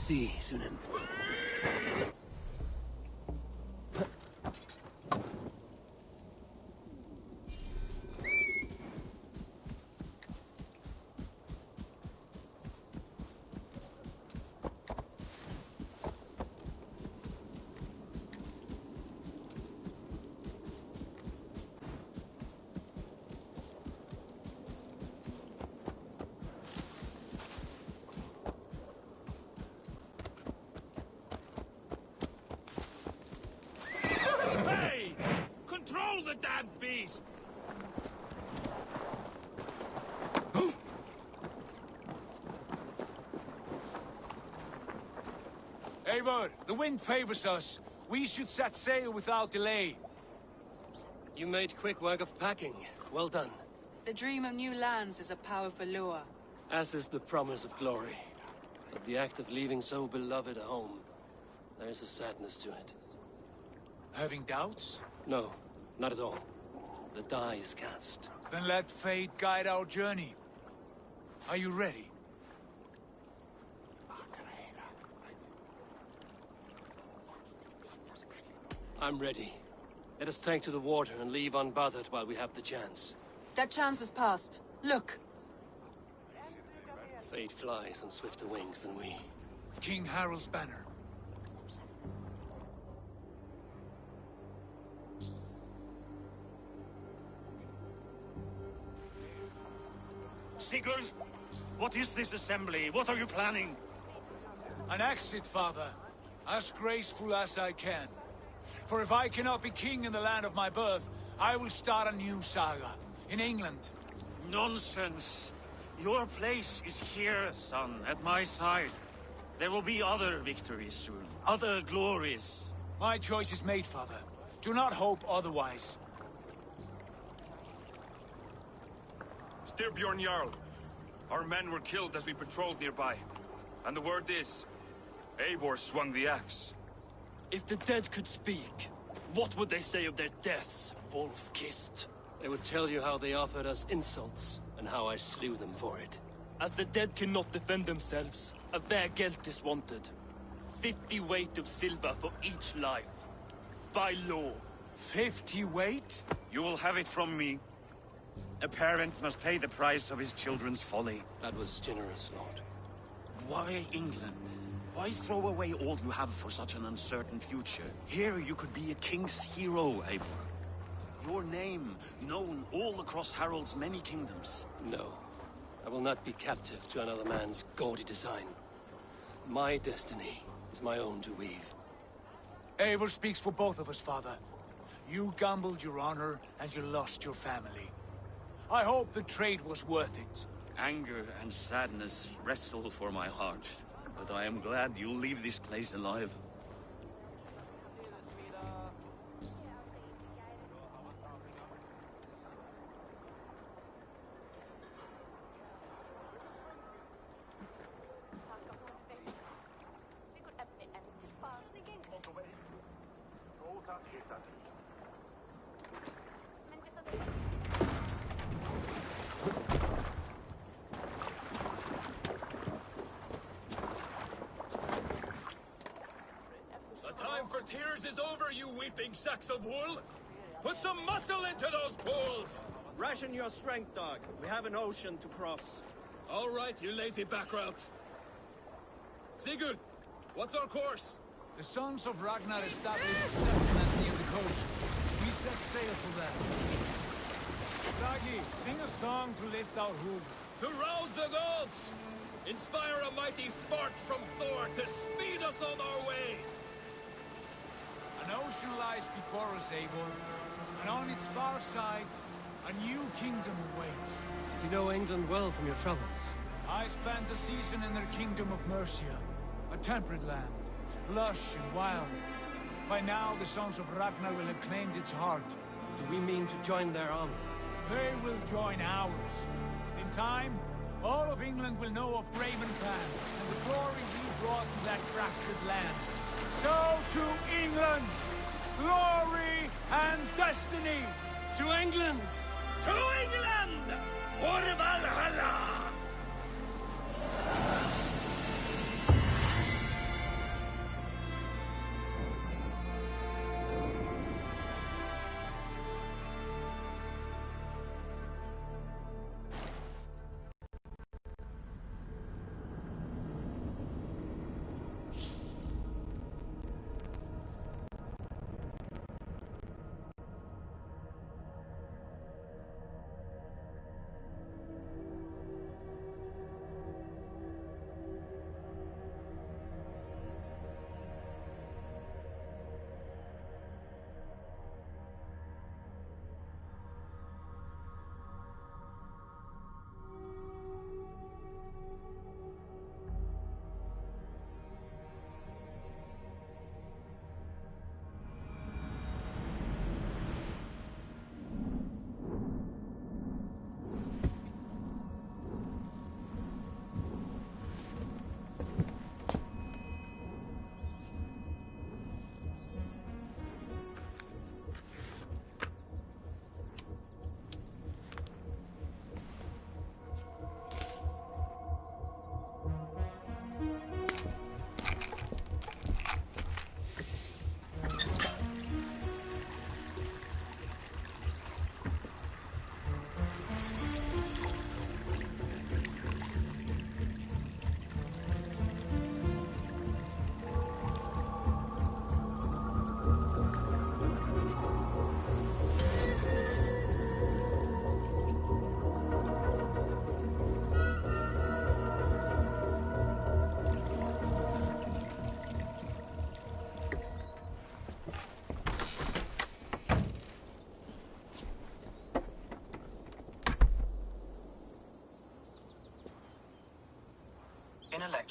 sea, Sunan. Hey! Control the damn beast! Eivor, the wind favors us. We should set sail without delay. You made quick work of packing. Well done. The dream of new lands is a powerful lure. As is the promise of glory. But the act of leaving so beloved a home, there is a sadness to it. Having doubts? No, not at all. The die is cast. Then let fate guide our journey. Are you ready? I'm ready. Let us take to the water and leave unbothered while we have the chance. That chance is past. Look! Fate flies on swifter wings than we. King Harald's banner. Sigurd, what is this assembly? What are you planning? An exit, father. As graceful as I can. For if I cannot be king in the land of my birth, I will start a new saga. In England. Nonsense. Your place is here, son, at my side. There will be other victories soon. Other glories. My choice is made, father. Do not hope otherwise. Styrbjorn Jarl. Our men were killed as we patrolled nearby. And the word is, Eivor swung the axe. If the dead could speak, what would they say of their deaths, wolf-kissed? They would tell you how they offered us insults, and how I slew them for it. As the dead cannot defend themselves, a vergelt is wanted. 50 weight of silver for each life. By law. 50 weight? You will have it from me. A parent must pay the price of his children's folly. That was generous, Lord. Why England? Why throw away all you have for such an uncertain future? Here you could be a king's hero, Eivor. Your name known all across Harald's many kingdoms. No. I will not be captive to another man's gaudy design. My destiny is my own to weave. Eivor speaks for both of us, father. You gambled your honor, and you lost your family. I hope the trade was worth it. Anger and sadness wrestle for my heart. But I am glad you'll leave this place alive. Tears is over, you weeping sacks of wool! Put some muscle into those poles! Ration your strength, dog. We have an ocean to cross. All right, you lazy backrout. Sigurd, what's our course? The sons of Ragnar established a settlement near the coast. We set sail for them. Ragi, sing a song to lift our hoof. To rouse the gods! Inspire a mighty fart from Thor to speed us on our way! An ocean lies before us, Eivor, and on its far side, a new kingdom awaits. You know England well from your travels. I spent a season in their kingdom of Mercia, a temperate land, lush and wild. By now, the sons of Ragnar will have claimed its heart. Do we mean to join their army? They will join ours. In time, all of England will know of Raven Clan and the glory we brought to that fractured land. So to England! Glory and destiny! To England! To England! For Valhalla!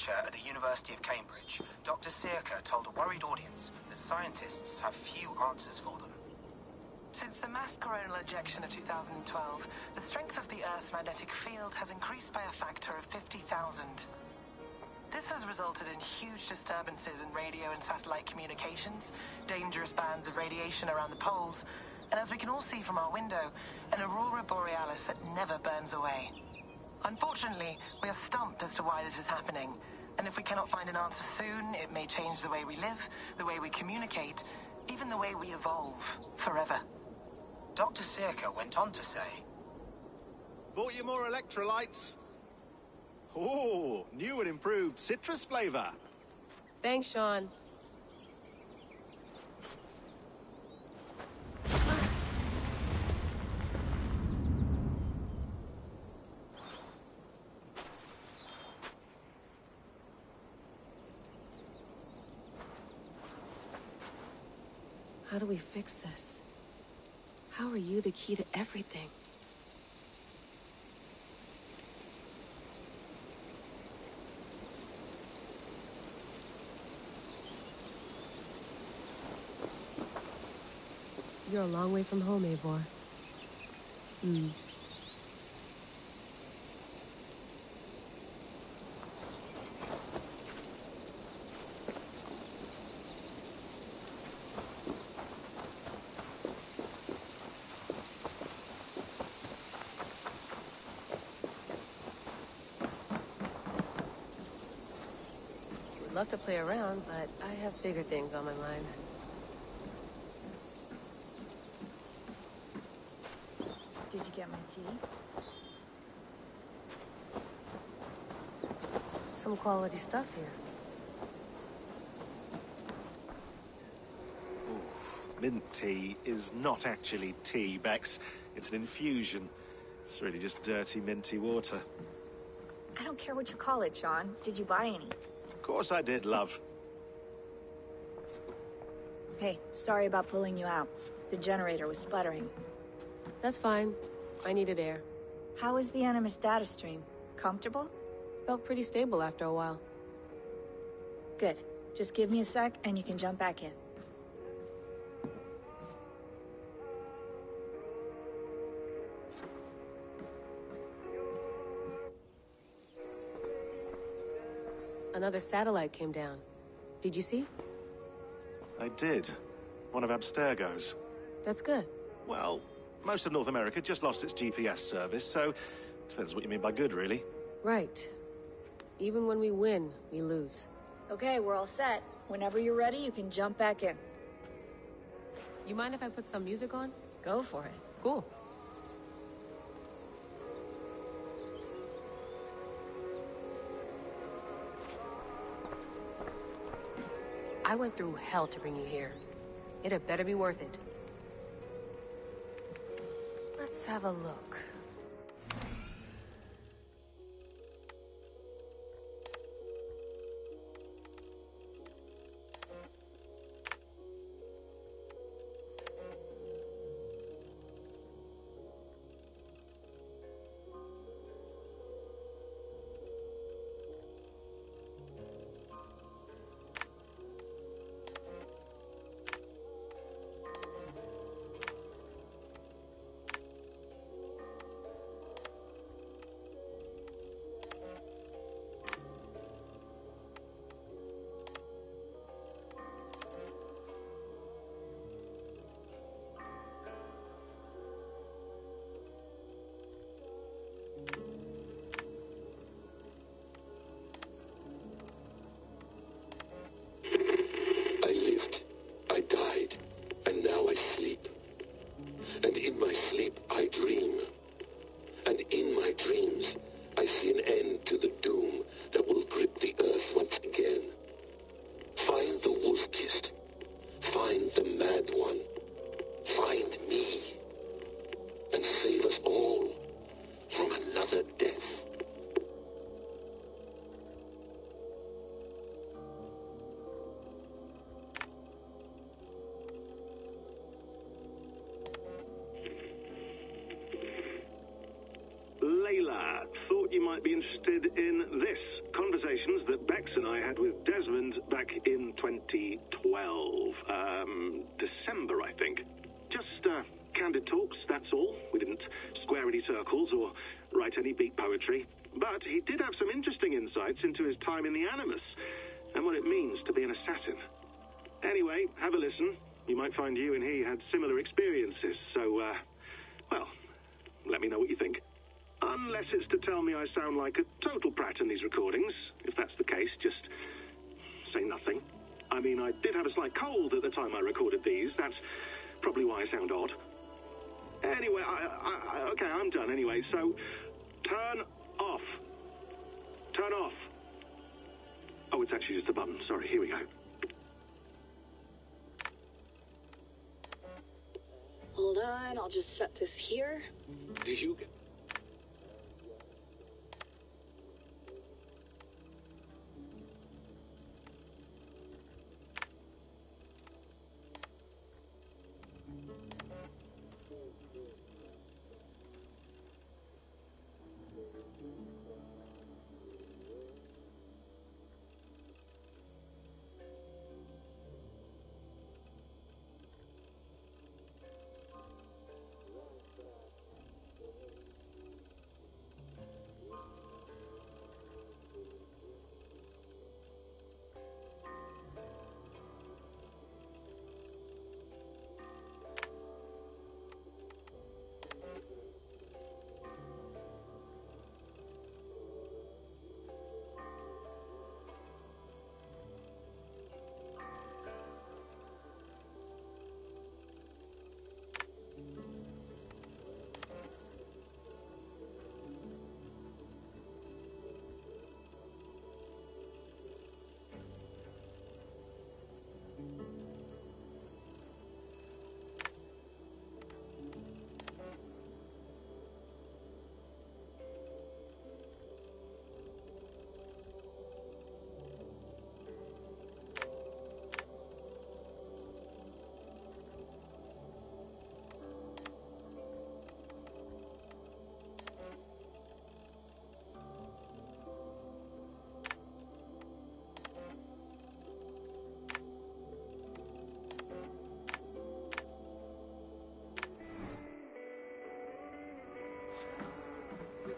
researcher at the University of Cambridge, Dr. Sirka told a worried audience that scientists have few answers for them. Since the mass coronal ejection of 2012, the strength of the Earth's magnetic field has increased by a factor of 50,000. This has resulted in huge disturbances in radio and satellite communications, dangerous bands of radiation around the poles, and as we can all see from our window, an aurora borealis that never burns away. Unfortunately, we are stumped as to why this is happening, and if we cannot find an answer soon, it may change the way we live, the way we communicate, even the way we evolve, forever. Dr. Sirka went on to say, "Bought you more electrolytes? Oh, new and improved citrus flavor." Thanks, Sean. How do we fix this? How are you the key to everything? You're a long way from home, Eivor. Would love to play around, but I have bigger things on my mind. Did you get my tea? Some quality stuff here. Oof. Mint tea is not actually tea, Bex. It's an infusion. It's really just dirty, minty water. I don't care what you call it, Sean. Did you buy any? Of course I did, love. Hey, sorry about pulling you out. The generator was sputtering. That's fine. I needed air. How is the Animus data stream? Comfortable? Felt pretty stable after a while. Good. Just give me a sec and you can jump back in. Another satellite came down. Did you see? I did. One of Abstergo's. That's good. Well, most of North America just lost its GPS service, so depends what you mean by good, really. Right. Even when we win, we lose. Okay, we're all set. Whenever you're ready, you can jump back in. You mind if I put some music on? Go for it. Cool. I went through hell to bring you here. It had better be worth it. Let's have a look. with Desmond back in 2012. December, I think. Just, candid talks, that's all. We didn't square any circles or write any beat poetry. But he did have some interesting insights into his time in the Animus and what it means to be an assassin. Anyway, have a listen. You might find you and he had similar experiences, so, well, let me know what you think. Unless it's to tell me I sound like a total prat in these recordings. If that's the case, just say nothing. I mean, I did have a slight cold at the time I recorded these. That's probably why I sound odd. Anyway, okay, I'm done anyway, so turn off. Turn off. Oh, it's actually just a button. Sorry, here we go. Hold on, I'll just set this here. Do you...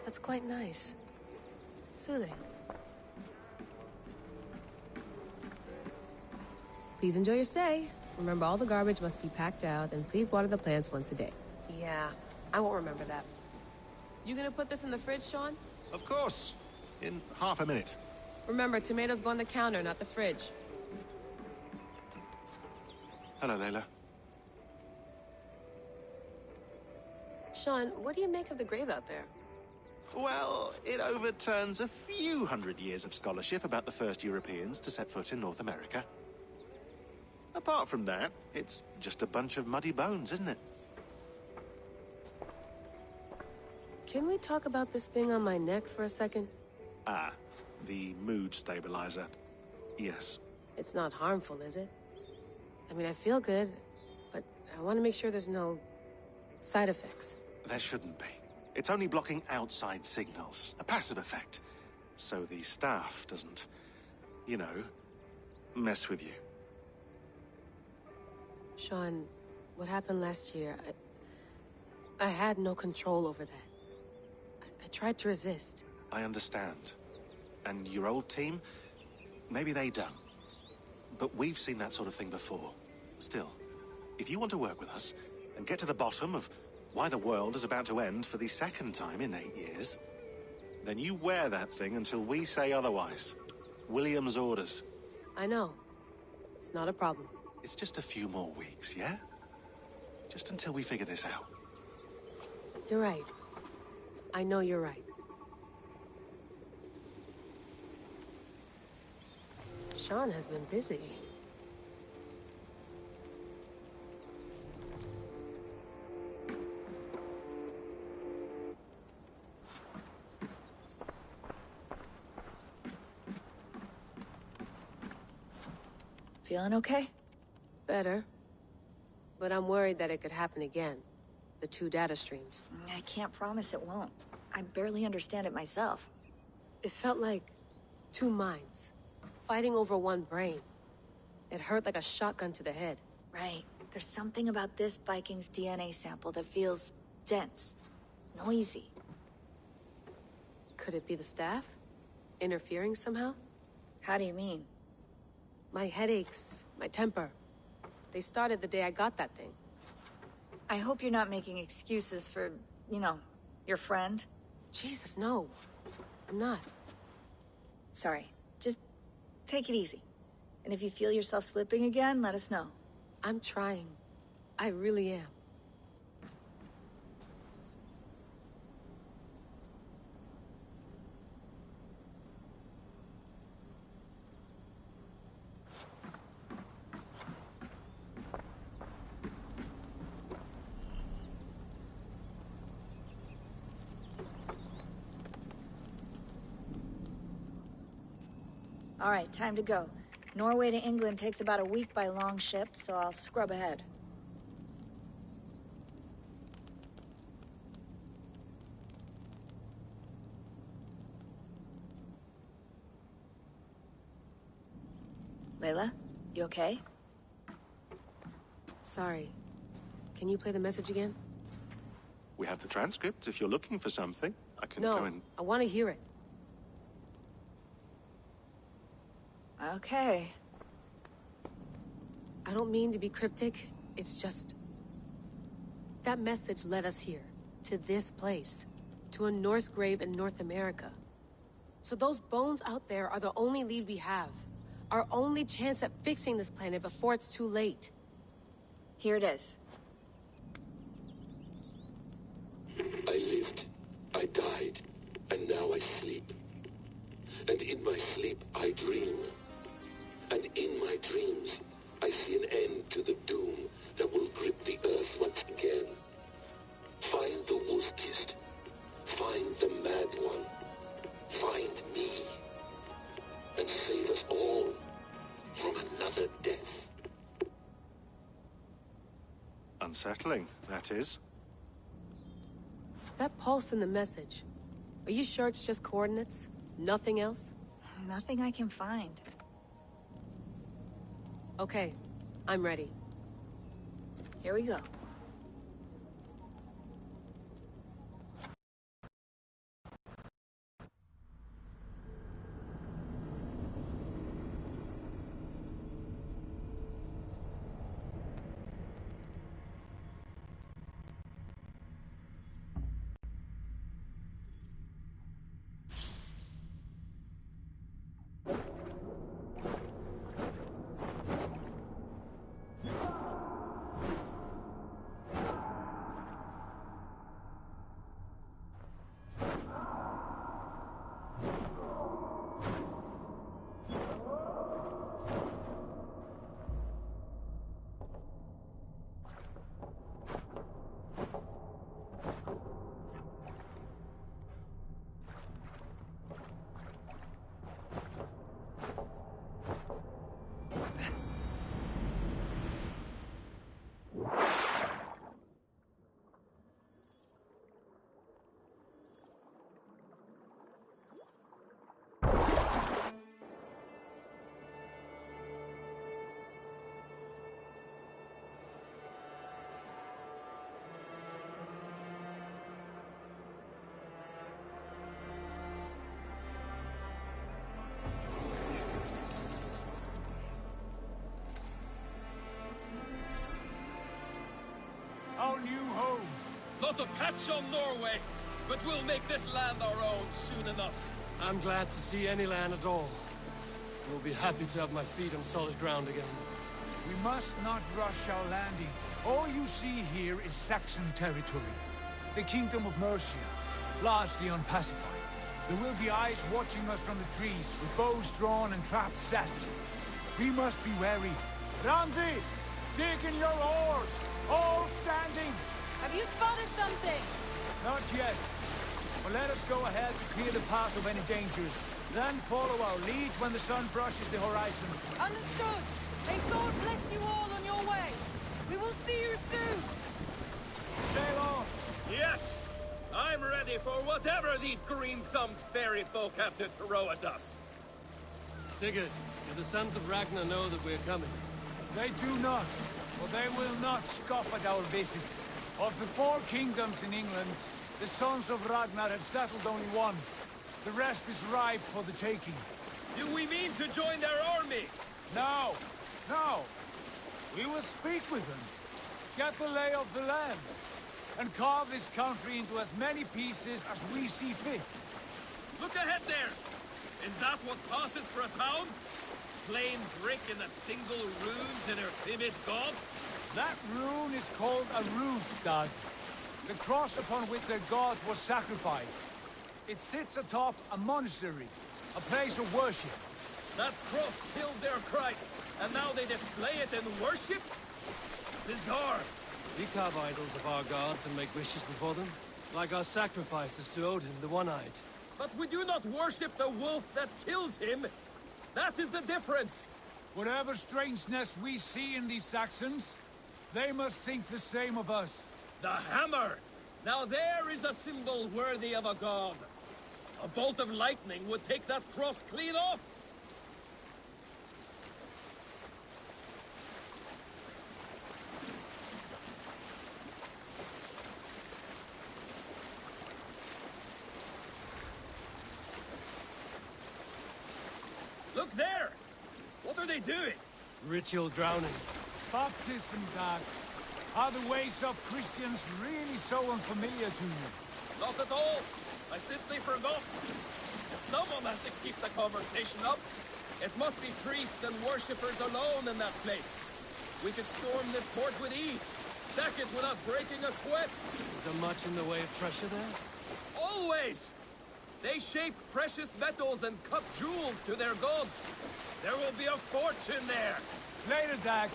That's quite nice. Soothing. Please enjoy your stay. Remember, all the garbage must be packed out, and please water the plants once a day. Yeah, I won't remember that. You gonna put this in the fridge, Sean? Of course. In half a minute. Remember, tomatoes go on the counter, not the fridge. Hello, Layla. Sean, what do you make of the grave out there? Well, it overturns a few hundred years of scholarship about the first Europeans to set foot in North America. Apart from that, it's just a bunch of muddy bones, isn't it? Can we talk about this thing on my neck for a second? Ah, the mood stabilizer. Yes. It's not harmful, is it? I mean, I feel good, but I want to make sure there's no side effects. There shouldn't be. It's only blocking outside signals, a passive effect. So the staff doesn't, you know, mess with you. Sean, what happened last year, I had no control over that. I tried to resist. I understand. And your old team, maybe they don't. But we've seen that sort of thing before. Still, if you want to work with us and get to the bottom of why the world is about to end for the second time in 8 years, then you wear that thing until we say otherwise. William's orders. I know. It's not a problem. It's just a few more weeks, yeah? Just until we figure this out. You're right. I know you're right. Sean has been busy. Feeling okay? Better. But I'm worried that it could happen again. The two data streams. I can't promise it won't. I barely understand it myself. It felt like two minds. Fighting over one brain. It hurt like a shotgun to the head. Right. There's something about this Viking's DNA sample that feels dense, noisy. Could it be the staff? Interfering somehow? How do you mean? My headaches, my temper. They started the day I got that thing. I hope you're not making excuses for, you know, your friend. Jesus, no. I'm not. Sorry. Just take it easy. And if you feel yourself slipping again, let us know. I'm trying. I really am. All right, time to go. Norway to England takes about a week by long ship, so I'll scrub ahead. Layla, you okay? Sorry. Can you play the message again? We have the transcript. If you're looking for something, I can go and... No, I want to hear it. Okay. I don't mean to be cryptic. It's just... that message led us here. To this place. To a Norse grave in North America. So those bones out there are the only lead we have. Our only chance at fixing this planet before it's too late. Here it is. I lived, I died, and now I sleep. And in my sleep I dream. And in my dreams I see an end to the doom that will grip the earth once again. Find the wolf-kissed. Find the mad one. Find me. And save us all from another death. Unsettling, that is. That pulse in the message. Are you sure it's just coordinates? Nothing else? Nothing I can find. Okay, I'm ready. Here we go. Our new home. Not a patch on Norway, but we'll make this land our own soon enough. I'm glad to see any land at all. We'll be happy to have my feet on solid ground again. We must not rush our landing. All you see here is Saxon territory. The Kingdom of Mercia, largely unpacified. There will be eyes watching us from the trees, with bows drawn and traps set. We must be wary. Randi, dig in your oars! All standing! Have you spotted something? Not yet. But let us go ahead to clear the path of any dangers. Then follow our lead when the sun brushes the horizon. Understood. May God bless you all on your way. We will see you soon. Sail on. Yes! I'm ready for whatever these green-thumbed fairy folk have to throw at us. Sigurd, Do the sons of Ragnar know that we're coming? They do not, but they will not scoff at our visit. Of the 4 kingdoms in England, the sons of Ragnar have settled only one. The rest is ripe for the taking. Do we mean to join their army? No, no. We will speak with them, get the lay of the land, and carve this country into as many pieces as we see fit. Look ahead there! Is that what passes for a town? Plain brick and a single rune to their timid god? That rune is called a root, Doug. The cross upon which their god was sacrificed. It sits atop a monastery, a place of worship. That cross killed their Christ, and now they display it in worship? Bizarre! We carve idols of our gods and make wishes before them, like our sacrifices to Odin, the One-Eyed. But we do not worship the wolf that kills him! That is the difference! Whatever strangeness we see in these Saxons, they must think the same of us. The hammer! Now there is a symbol worthy of a god. A bolt of lightning would take that cross clean off! Look there! What are they doing? Ritual drowning. Baptism, Doug. Are the ways of Christians really so unfamiliar to you? Not at all. I simply forgot. And someone has to keep the conversation up. It must be priests and worshippers alone in that place. We could storm this port with ease. Sack it without breaking a sweat. Is there much in the way of treasure there? Always! They shape precious metals and cut jewels to their gods. There will be a fortune there. Later, Dag.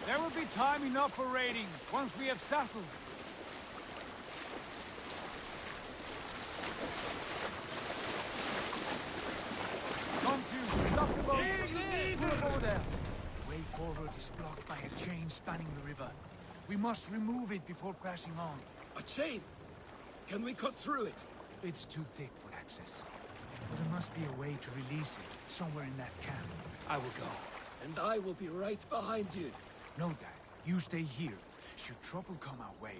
There will be time enough for raiding once we have settled. Come to, stop the boats. Pull them over there. The way forward is blocked by a chain spanning the river. We must remove it before pressing on. A chain? Can we cut through it? It's too thick for access. But there must be a way to release it, somewhere in that camp. I will go. And I will be right behind you. No, Dad. You stay here. Should trouble come our way,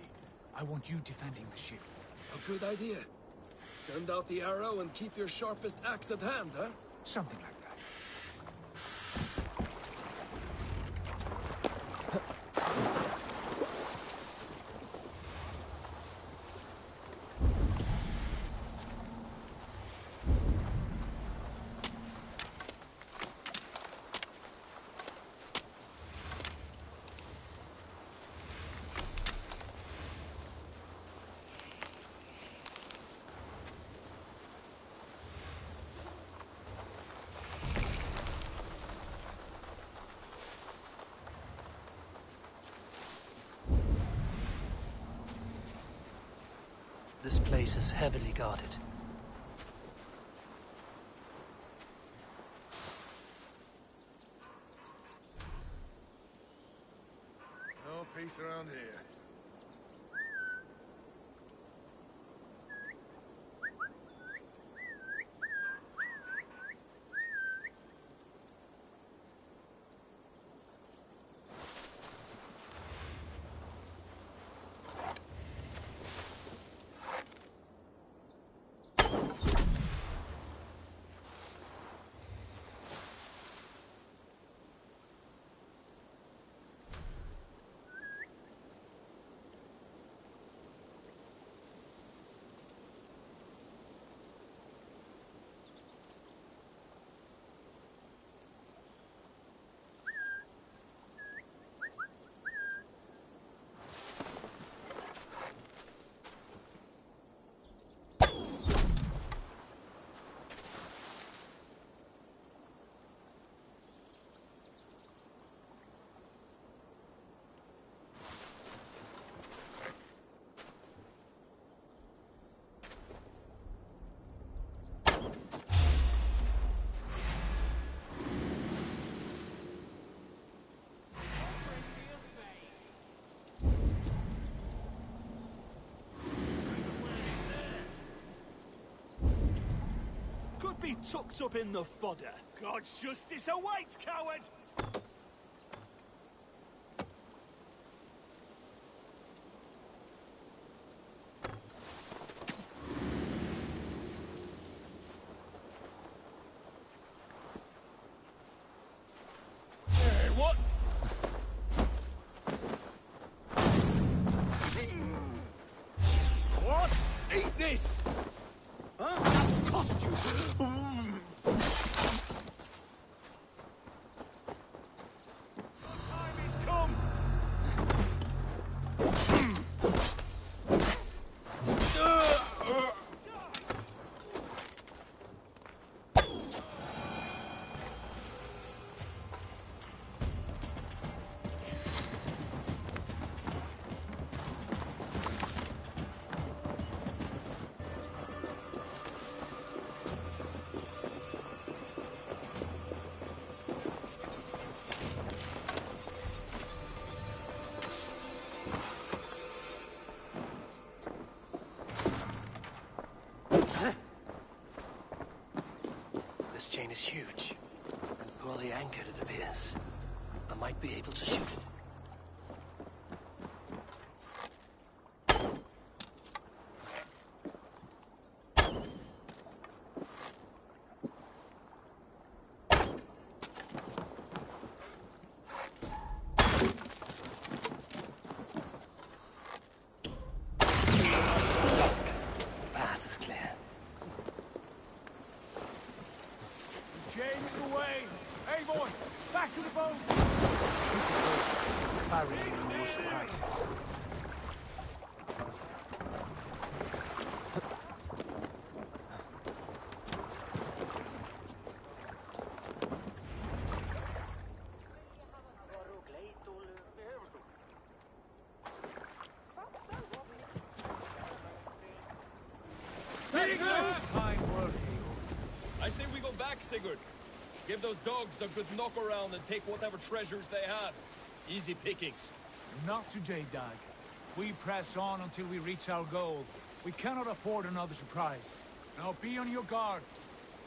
I want you defending the ship. A good idea. Send out the arrow and keep your sharpest axe at hand, huh? Something like that. This place is heavily guarded. No peace around here. be tucked up in the fodder. God's justice awaits, coward! Hey, what? What? Eat this! Huh? That'll cost you! This chain is huge, and poorly anchored it appears. I might be able to shoot it. Path is clear. James away! Hey, boy! Back to the boat! Barring more surprises. I say we go back, Sigurd. Give those dogs a good knock around and take whatever treasures they have. Easy pickings. Not today, Dag. We press on until we reach our goal. We cannot afford another surprise. Now be on your guard.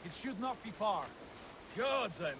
It should not be far. Gods, I'm...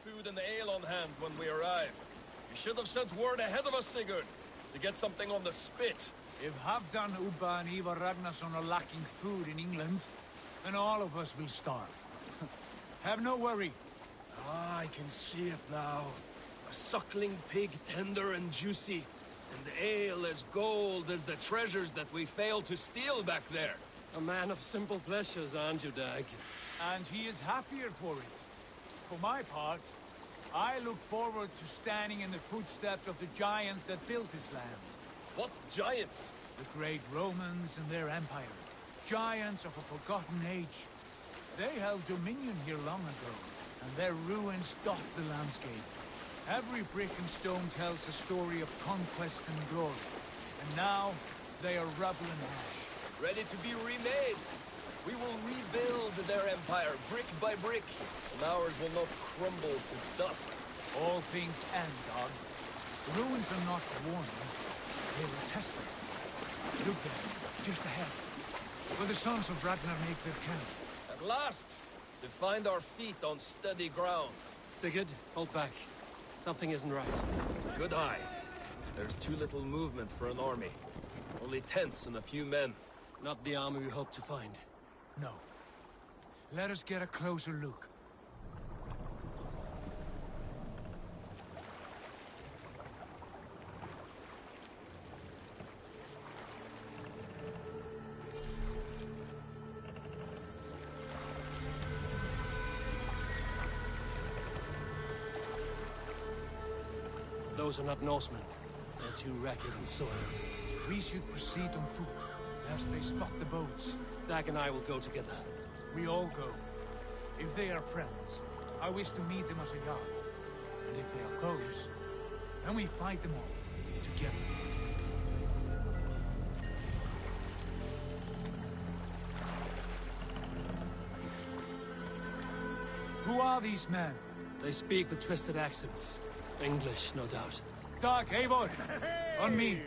Food and ale on hand when we arrive. You should have sent word ahead of us, Sigurd, to get something on the spit. If Halfdan, Ubba and Ivar Ragnarsson are lacking food in England, then all of us will starve. Have no worry. Ah, I can see it now. A suckling pig, tender and juicy. And the ale as gold as the treasures that we failed to steal back there. A man of simple pleasures, aren't you, Dag? And he is happier for it. For my part, I look forward to standing in the footsteps of the giants that built this land. What giants? The great Romans and their empire. Giants of a forgotten age. They held dominion here long ago, and their ruins dot the landscape. Every brick and stone tells a story of conquest and glory. And now, they are rubble and ash. Ready to be remade. We will rebuild their empire brick by brick, and ours will not crumble to dust. All things end, dog. The ruins are not warning. They will test them. Look there, just ahead. Where the sons of Ragnar make their camp. At last! To find our feet on steady ground. Sigurd, hold back. Something isn't right. Good eye. There's too little movement for an army. Only tents and a few men. Not the army we hope to find. No. Let us get a closer look. Those are not Norsemen. They're too ragged and soiled. We should proceed on foot, lest they spot the boats. Dag and I will go together. We all go. If they are friends, I wish to meet them as a yard. And if they are foes, then we fight them all, together. Who are these men? They speak with twisted accents. English, no doubt. Dag, Eivor! On me!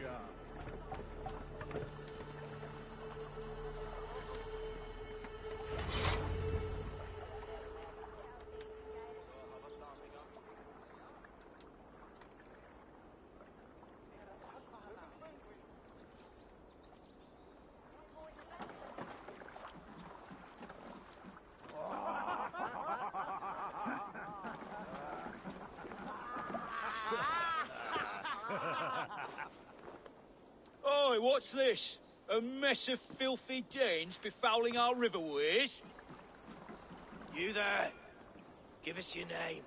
Oi, what's this? A mess of filthy Danes befouling our riverways? You there? Give us your name.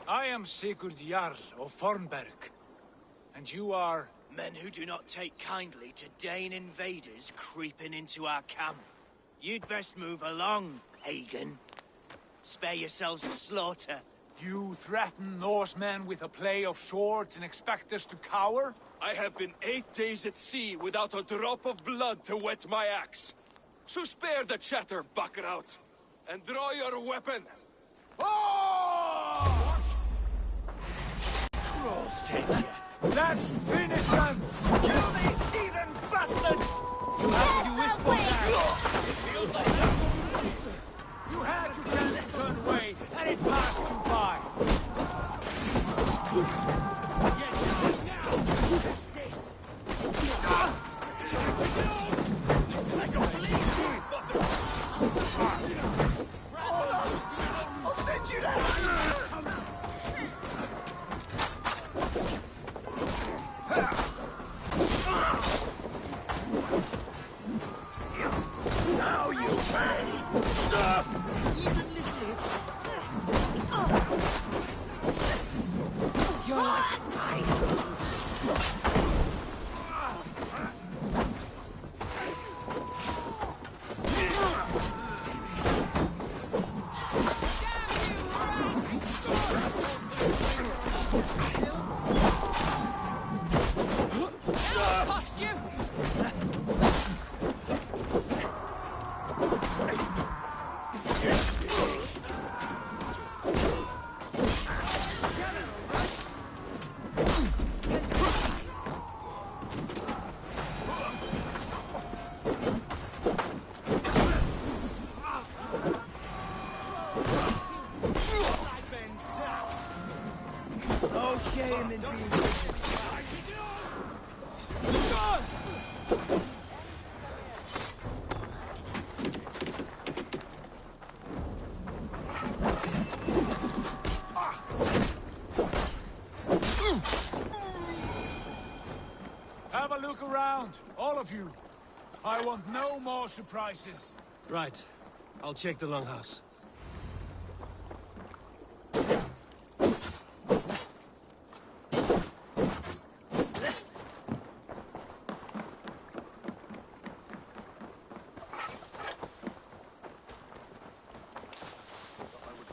I am Sigurd Jarl of Fornberg. And you are... Men who do not take kindly to Dane invaders creeping into our camp. You'd best move along, Hagen. Spare yourselves a slaughter. You threaten Norsemen with a play of swords and expect us to cower? I have been 8 days at sea without a drop of blood to wet my axe. So spare the chatter, buckraut, and draw your weapon. Oh! Cross take ya. Let's finish them! Kill these heathen bastards! You have to whisper that! It feels like that. You had your chance to turn away, and it passed you by! Get down now! What's this? I don't believe you! I'll send you down! Now you pay! Your life is mine. Costume! No shame in being wicked. Have a look around, all of you. I want no more surprises. Right. I'll check the longhouse.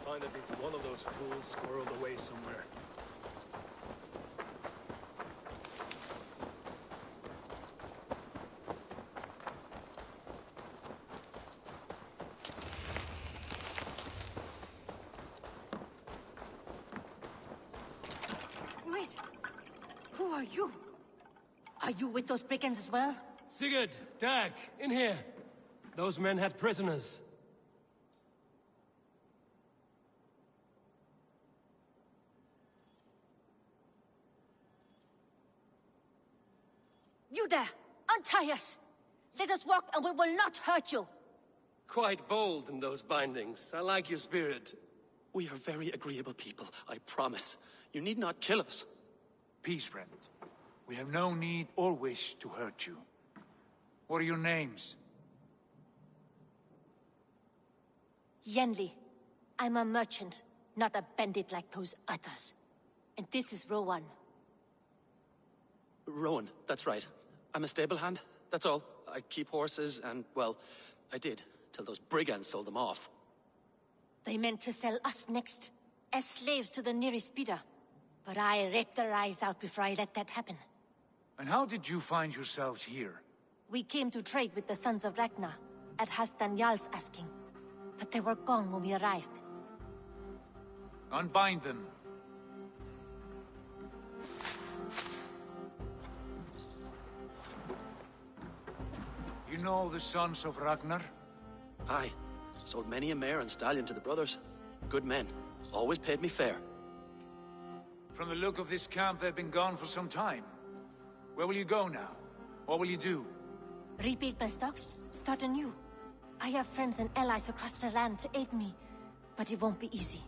Find at least one of those fools squirreled away somewhere. Are you with those brigands as well? Sigurd, Dag, in here. Those men had prisoners. You there! Untie us! Let us walk and we will not hurt you! Quite bold in those bindings. I like your spirit. We are very agreeable people, I promise. You need not kill us. Peace, friend. We have no need or wish to hurt you. What are your names? Yenli. I'm a merchant, not a bandit like those others. And this is Rowan. Rowan, that's right. I'm a stable hand, that's all. I keep horses and, well, I did, till those brigands sold them off. They meant to sell us next, as slaves to the nearest bidder. But I ripped their eyes out before I let that happen. And how did you find yourselves here? We came to trade with the Sons of Ragnar, at Halfdan Jarl's asking. But they were gone when we arrived. Unbind them. You know the Sons of Ragnar? Aye. Sold many a mare and stallion to the brothers. Good men. Always paid me fair. From the look of this camp, they've been gone for some time. Where will you go now? What will you do? Rebuild my stocks, start anew. I have friends and allies across the land to aid me, but it won't be easy.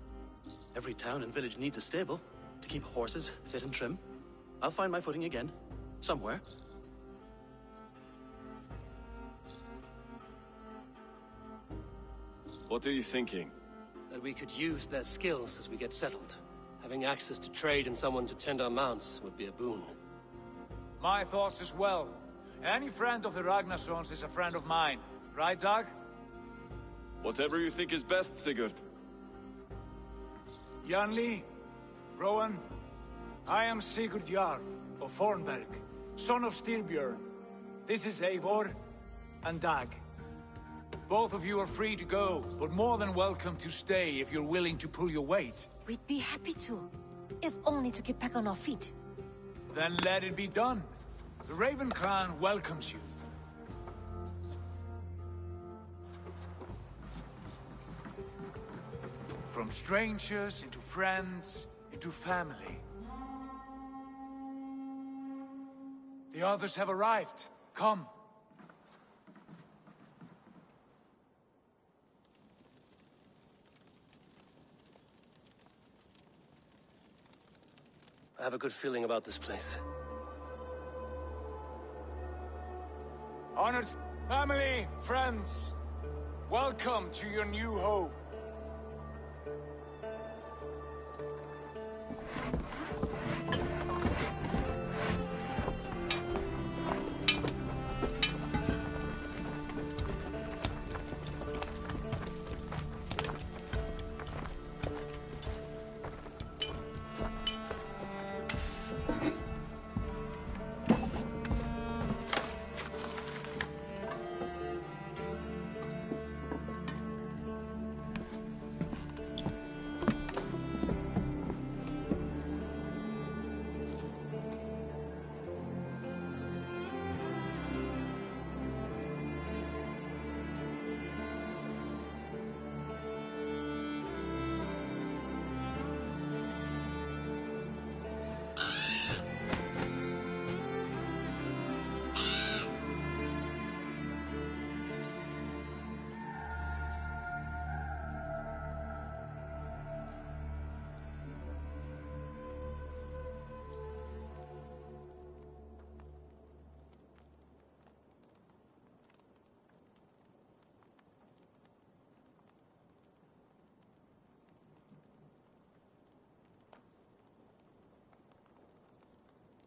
Every town and village needs a stable to keep horses fit and trim. I'll find my footing again. Somewhere. What are you thinking? That we could use their skills as we get settled. Having access to trade and someone to tend our mounts would be a boon. My thoughts as well. Any friend of the Ragnarsons is a friend of mine. Right, Dag? Whatever you think is best, Sigurd. Janli, Rowan, I am Sigurd Jarl of Fornberg, son of Styrbjörn. This is Eivor and Dag. Both of you are free to go, but more than welcome to stay if you're willing to pull your weight. We'd be happy to, if only to get back on our feet. Then let it be done. The Raven clan welcomes you. From strangers, into friends, into family. The others have arrived. Come. I have a good feeling about this place. Honored family, friends, welcome to your new home.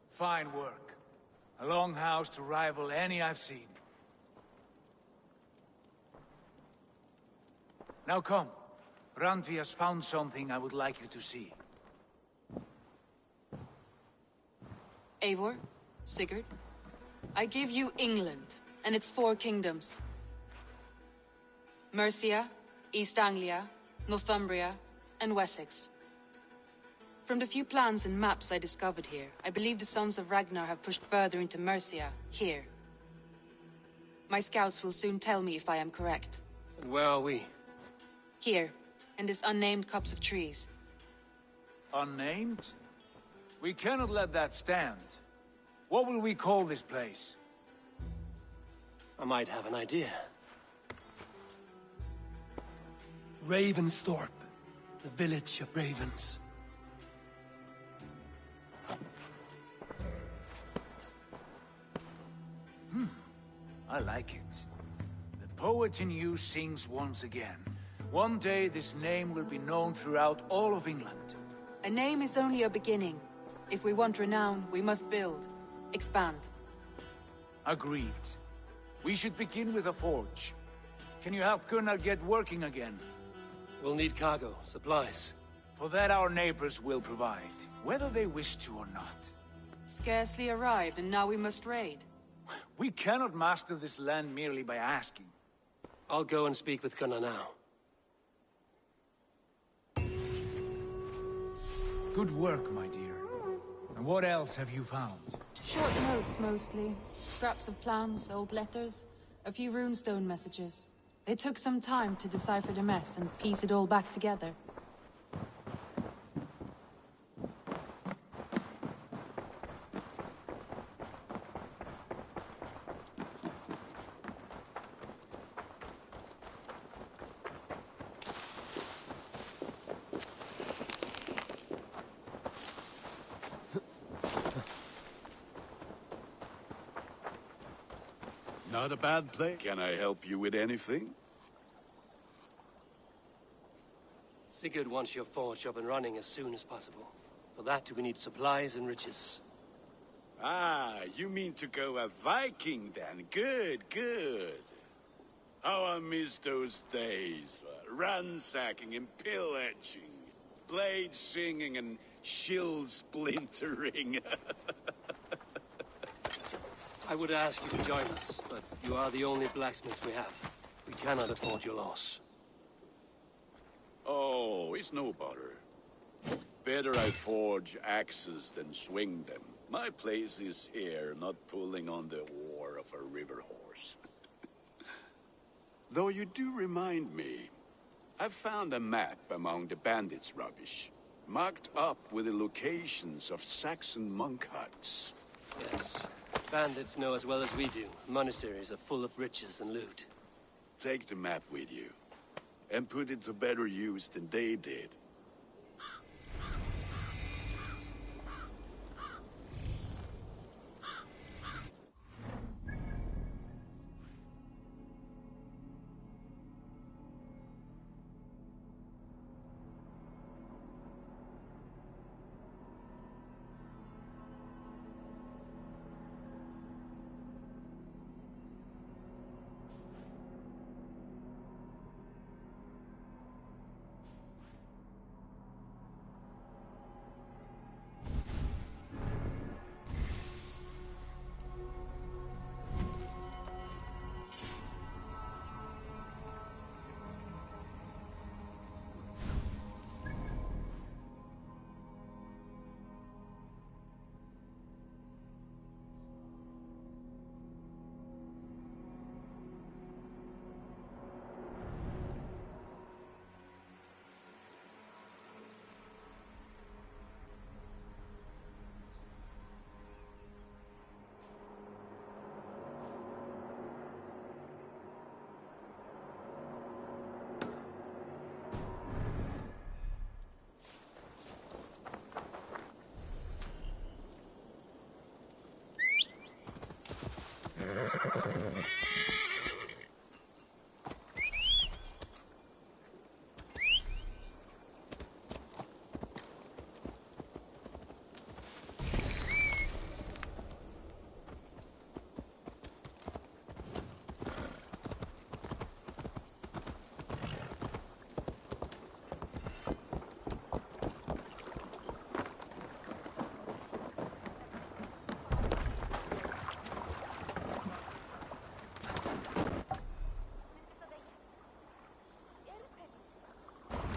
Fine work. A longhouse to rival any I've seen. Now come. Randvi has found something I would like you to see. Eivor, Sigurd, I give you England and its 4 kingdoms. Mercia, East Anglia, Northumbria, and Wessex. From the few plans and maps I discovered here, I believe the Sons of Ragnar have pushed further into Mercia, here. My scouts will soon tell me if I am correct. And where are we? Here, in this unnamed copse of trees. Unnamed? We cannot let that stand. What will we call this place? I might have an idea. Ravensthorpe, the village of ravens. I like it. The poet in you sings once again. One day this name will be known throughout all of England. A name is only a beginning. If we want renown, we must build. Expand. Agreed. We should begin with a forge. Can you help Gunnar get working again? We'll need cargo, supplies. For that our neighbors will provide, whether they wish to or not. Scarcely arrived, and now we must raid. We cannot master this land merely by asking. I'll go and speak with Gunnar now. Good work, my dear. And what else have you found? Short notes, mostly. Scraps of plans, old letters, a few runestone messages. It took some time to decipher the mess and piece it all back together. Not a bad place. Can I help you with anything? Sigurd wants your forge up and running as soon as possible. For that, we need supplies and riches. Ah, you mean to go a Viking then? Good, good. How I miss those days. Ransacking and pillaging. Blade singing and shield splintering. I would ask you to join us, but you are the only blacksmith we have. We cannot afford your loss. Oh, it's no bother. Better I forge axes than swing them. My place is here, not pulling on the oar of a river horse. Though you do remind me, I found a map among the bandits' rubbish, marked up with the locations of Saxon monk huts. Yes. Bandits know as well as we do. Monasteries are full of riches and loot. Take the map with you, and put it to better use than they did.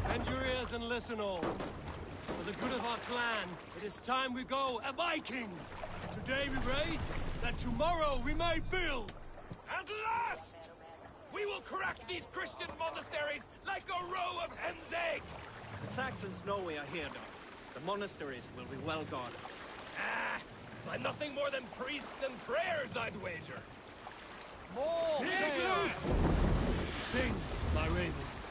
Bend your ears and listen all. The For the good of our clan, it is time we go a Viking! Today we raid, that tomorrow we may build! At last! We will crack these Christian monasteries like a row of hen's eggs! The Saxons know we are here, though. The monasteries will be well guarded. Ah, by nothing more than priests and prayers, I'd wager. More sail! Sing, my ravens.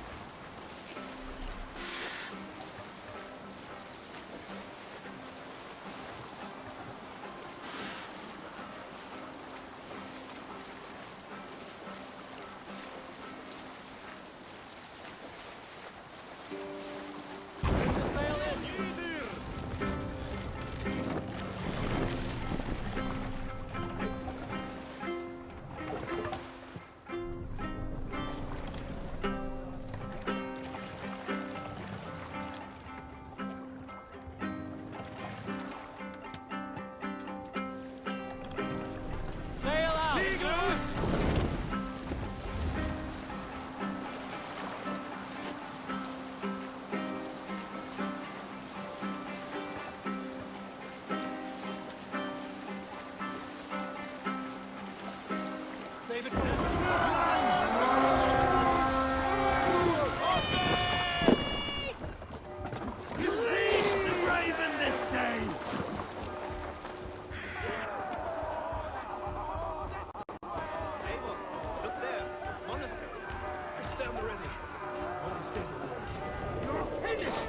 Save it for the... You lead the raven this day! Eivor, look there. Monastery. I stand ready. Only say the word. You're finished!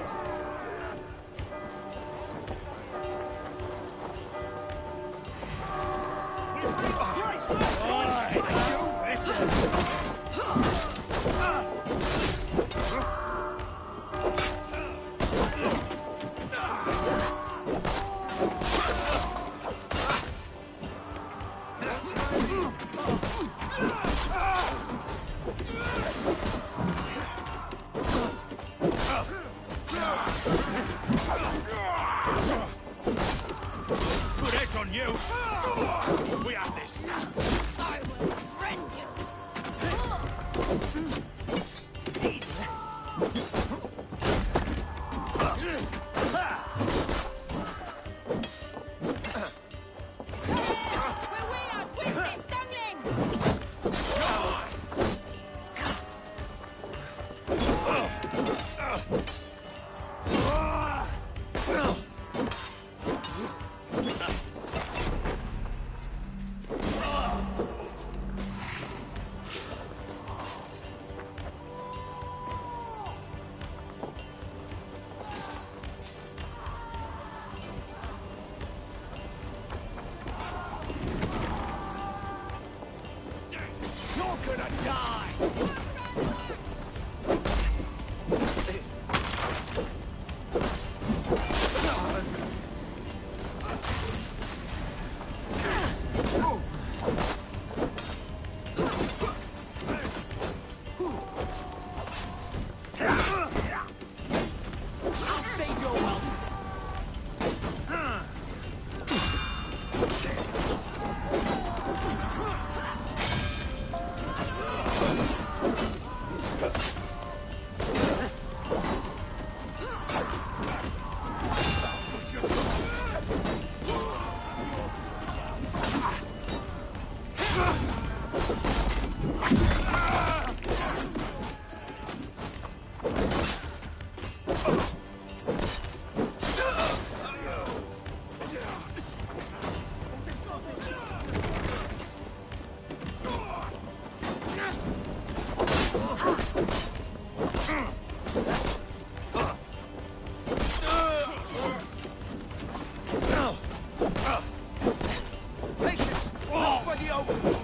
Good edge on you! We have this! I will rend You're gonna die! I'll stage your welcome. Patience! For the open!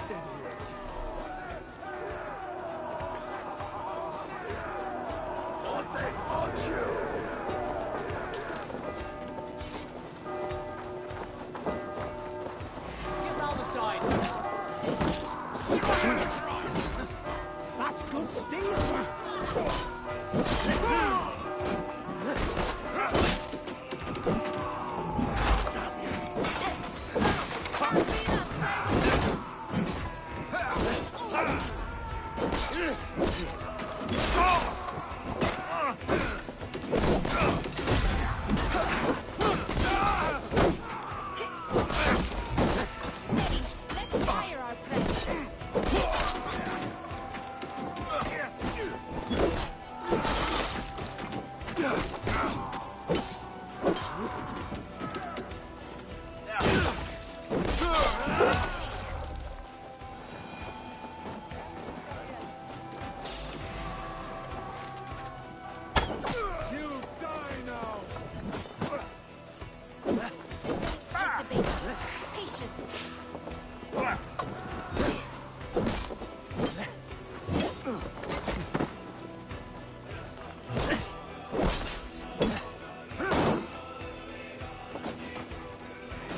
said a word. What then aren't you? Get round the side. That's good steel.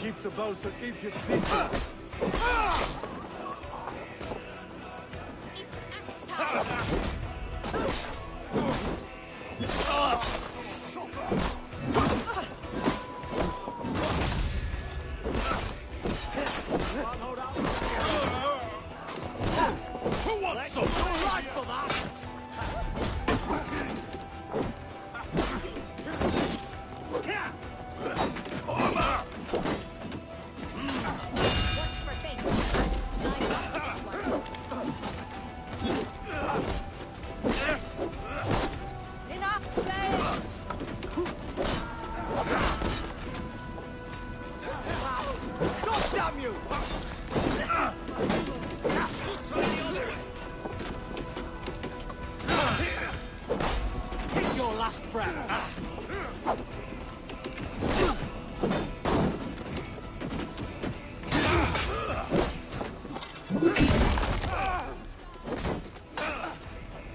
Keep the bows and eat it pieces. Who wants some? You're right for that.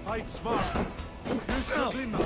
Fight smart. Use your glimmer.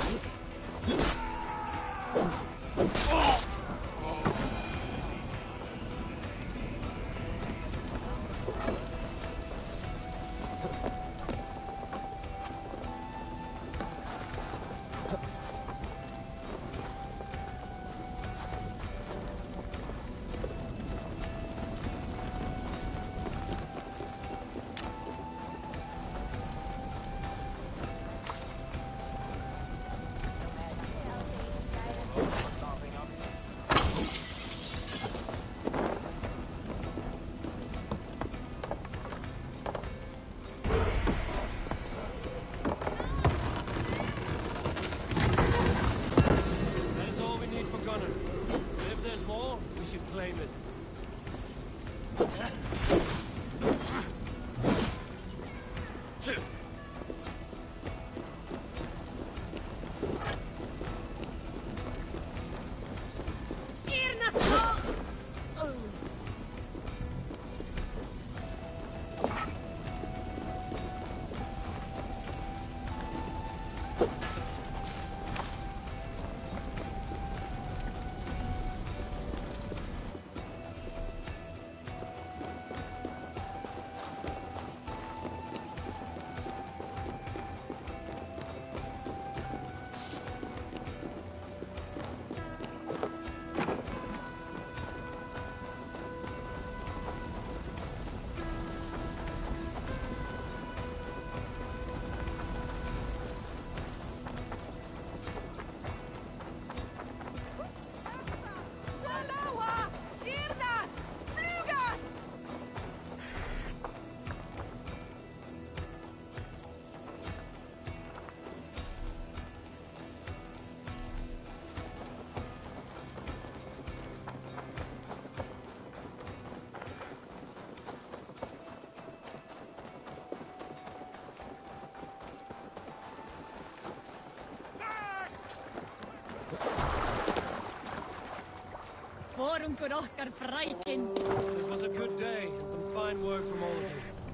This was a good day, and some fine work from all of you.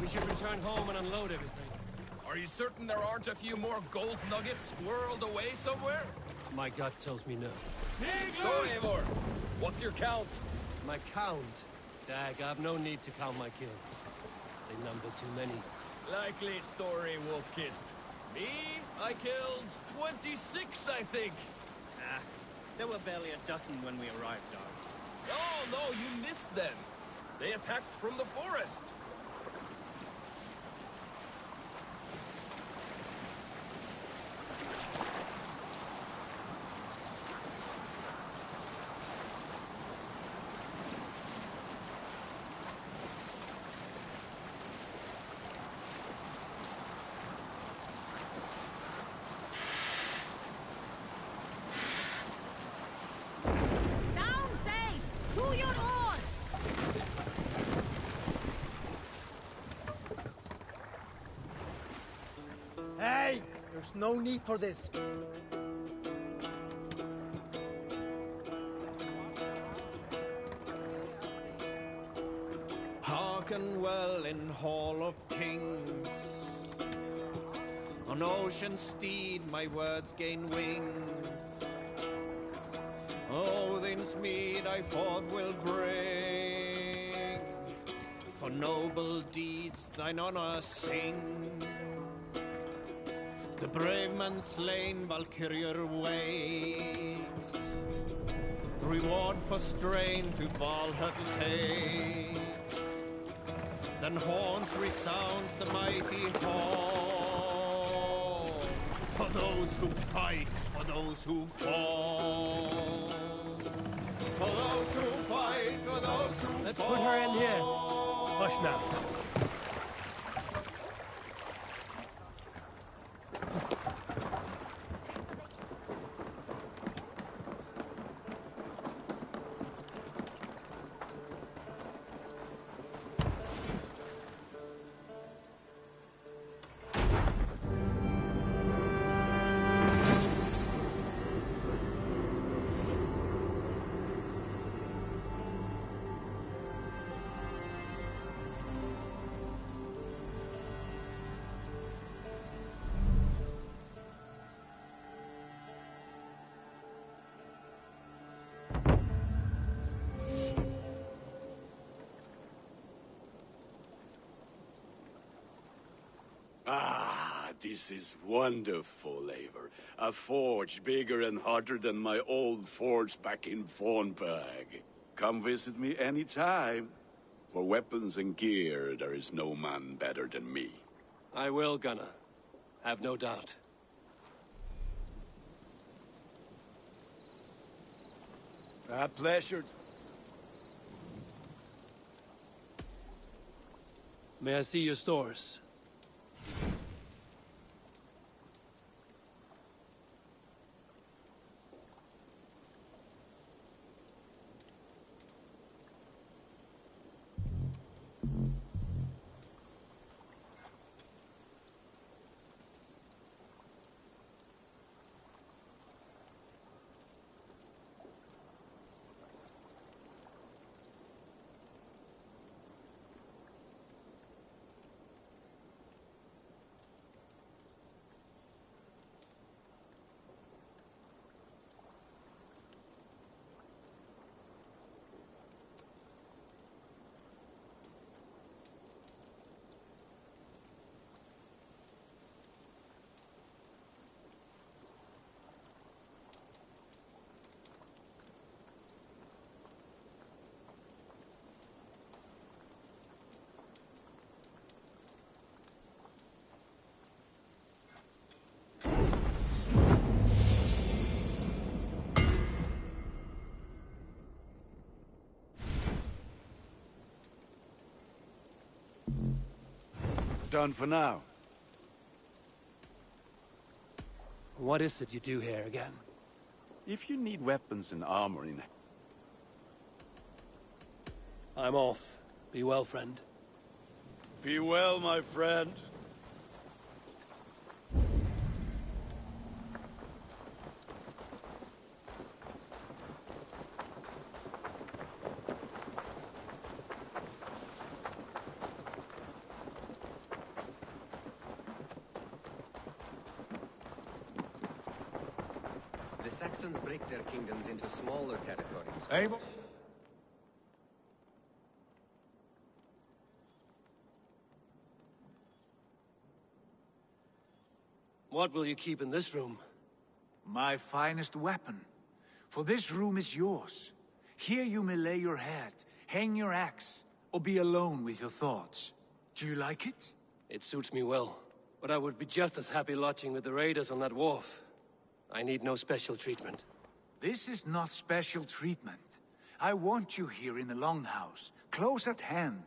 We should return home and unload everything. Are you certain there aren't a few more gold nuggets squirreled away somewhere? My gut tells me no. So, Eivor, what's your count? My count? Dag, I've no need to count my kills. They number too many. Likely story, Wolf-Kissed. Me? I killed 26, I think. Ah, there were barely a dozen when we arrived, Dark. Oh, no, you missed them. They attacked from the forest. Down, say! To your oars! Hey! There's no need for this. Hearken well in Hall of Kings. On ocean steed my words gain wings. Odin's mead I forth will bring. For noble deeds thine honor sing. The brave man slain Valkyrier waits. Reward for strain to Valhalla takes. Then horns resounds the mighty hall. For those who fight, for those who fall. For those who fight, for those who Let's fall. put her in here. Hush now. Ah, this is wonderful, Eivor. A forge bigger and hotter than my old forge back in Fornburg. Come visit me anytime. For weapons and gear, there is no man better than me. I will, Gunnar. Have no doubt. A pleasure. May I see your stores? Done for now. What is it you do here again? If you need weapons and armor in... I'm off. Be well, friend. Be well, my friend. The Saxons break their kingdoms into smaller territories. Eivor? What will you keep in this room? My finest weapon. For this room is yours. Here you may lay your head, hang your axe, or be alone with your thoughts. Do you like it? It suits me well, but I would be just as happy lodging with the raiders on that wharf. I need no special treatment. This is not special treatment. I want you here in the Longhouse, close at hand.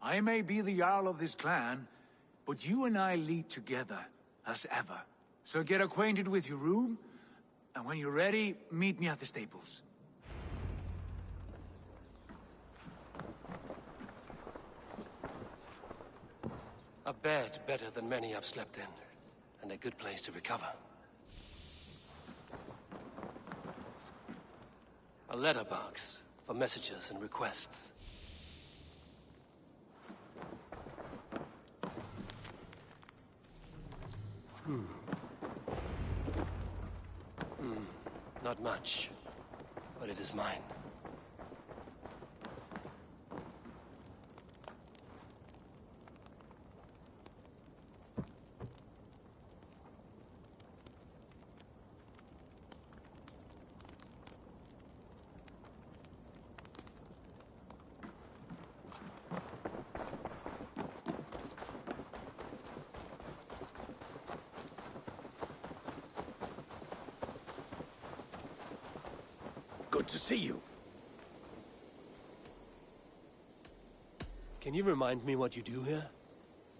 I may be the Jarl of this clan, but you and I lead together, as ever. So get acquainted with your room, and when you're ready, meet me at the stables. A bed better than many I've slept in, and a good place to recover. A letterbox for messages and requests. Not much, but it is mine. Good to see you. Can you remind me what you do here?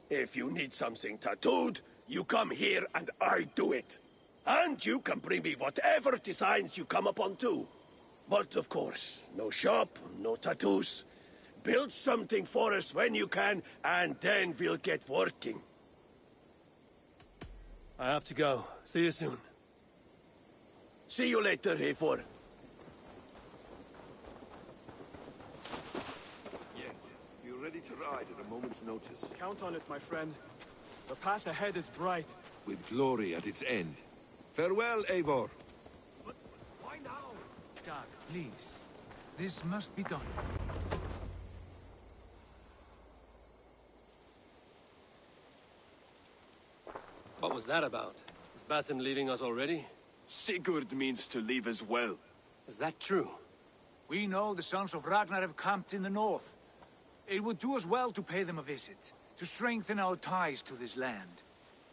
If you need something tattooed, you come here and I do it. And you can bring me whatever designs you come upon too. But of course, no shop, no tattoos. Build something for us when you can, and then we'll get working. I have to go. See you soon. See you later, Eivor. Yes, you're ready to ride at a moment's notice. Count on it, my friend. The path ahead is bright. With glory at its end. Farewell, Eivor. But why now? Dag, please. This must be done. What was that about? Is Basim leaving us already? Sigurd means to leave as well. Is that true? We know the sons of Ragnar have camped in the north. It would do us well to pay them a visit, to strengthen our ties to this land.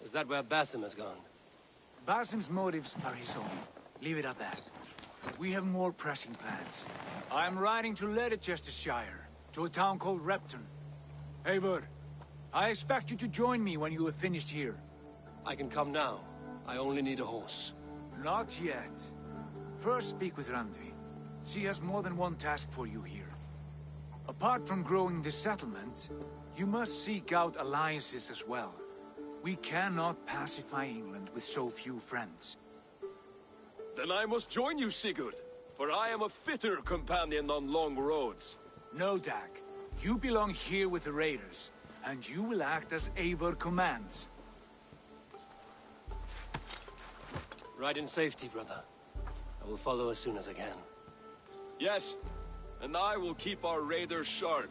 Is that where Basim has gone? Basim's motives are his own. Leave it at that. We have more pressing plans. I am riding to Leicestershire, to a town called Repton. Eivor, I expect you to join me when you have finished here. I can come now. I only need a horse. Not yet. First speak with Randvi. She has more than one task for you here. Apart from growing this settlement, you must seek out alliances as well. We cannot pacify England with so few friends. Then I must join you, Sigurd, for I am a fitter companion on long roads. No, Dag. You belong here with the raiders, and you will act as Eivor commands. Ride in safety, brother. I will follow as soon as I can. Yes, and I will keep our raiders sharp.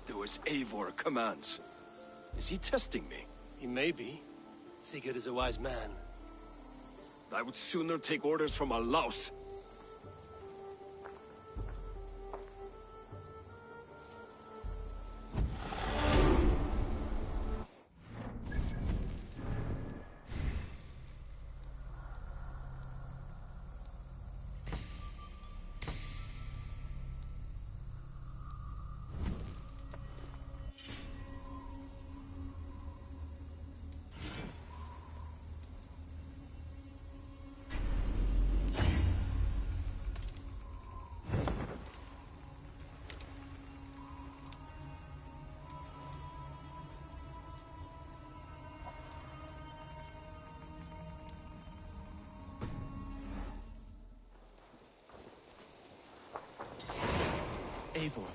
Do as Eivor commands. Is he testing me? He may be. Sigurd is a wise man. I would sooner take orders from a louse. Eivor,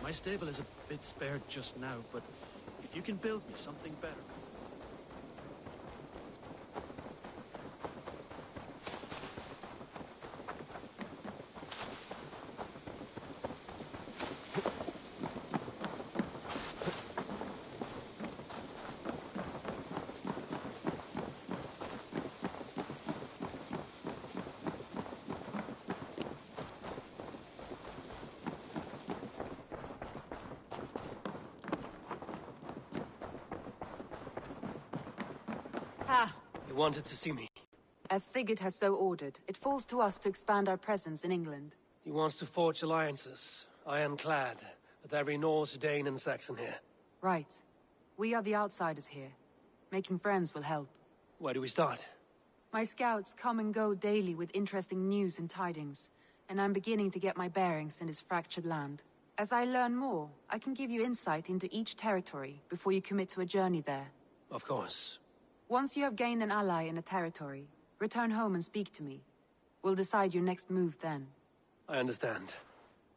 my stable is a bit spared just now, but if you can build me something better... Ha! You wanted to see me. As Sigurd has so ordered, it falls to us to expand our presence in England. He wants to forge alliances, ironclad, with every Norse, Dane, and Saxon here. Right. We are the outsiders here. Making friends will help. Where do we start? My scouts come and go daily with interesting news and tidings, and I'm beginning to get my bearings in this fractured land. As I learn more, I can give you insight into each territory before you commit to a journey there. Of course. Once you have gained an ally in a territory, return home and speak to me. We'll decide your next move then. I understand.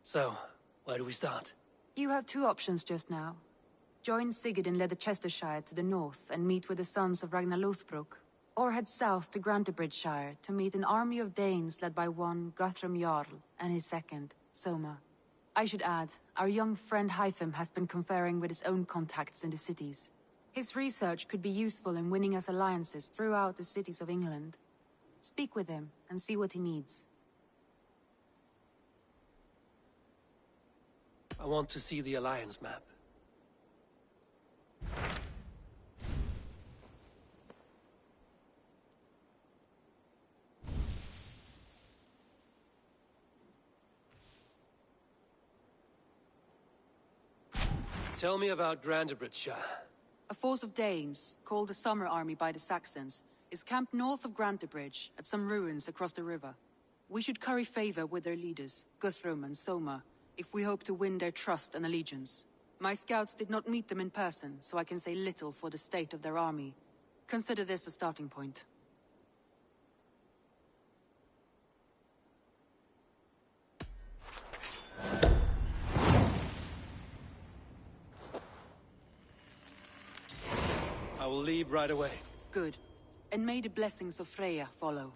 So, where do we start? You have two options just now. Join Sigurd in Leicestershire to the north and meet with the sons of Ragnar Lothbrok, or head south to Grantebridgeshire to meet an army of Danes led by one Guthrum Jarl and his second, Soma. I should add, our young friend Hytham has been conferring with his own contacts in the cities. His research could be useful in winning us alliances throughout the cities of England. Speak with him and see what he needs. I want to see the alliance map. Tell me about Grantebridgeshire. A force of Danes, called the Summer Army by the Saxons, is camped north of Grantebridge at some ruins across the river. We should curry favor with their leaders, Guthrum and Soma, if we hope to win their trust and allegiance. My scouts did not meet them in person, so I can say little for the state of their army. Consider this a starting point. I will leave right away. Good. And may the blessings of Freya follow.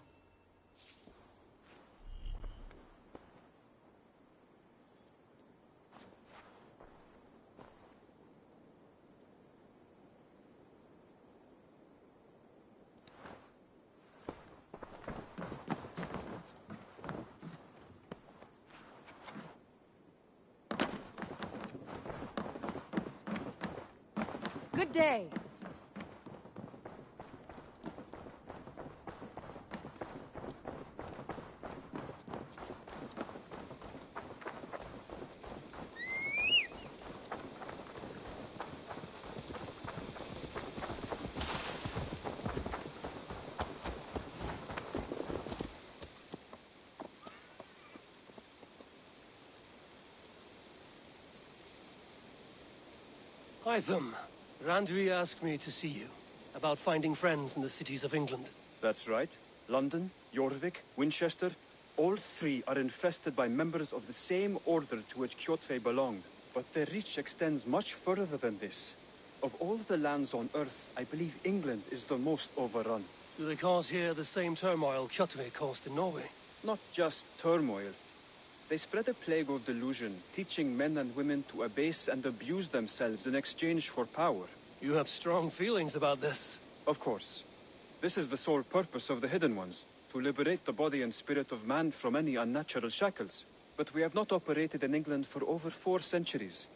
Good day. Hytham, Randvi asked me to see you, about finding friends in the cities of England. That's right. London, Jorvik, Winchester, all three are infested by members of the same order to which Kjotve belonged. But their reach extends much further than this. Of all the lands on Earth, I believe England is the most overrun. Do they cause here the same turmoil Kjotve caused in Norway? Not just turmoil. They spread a plague of delusion, teaching men and women to abase and abuse themselves in exchange for power. You have strong feelings about this. Of course. This is the sole purpose of the Hidden Ones, to liberate the body and spirit of man from any unnatural shackles. But we have not operated in England for over 4 centuries.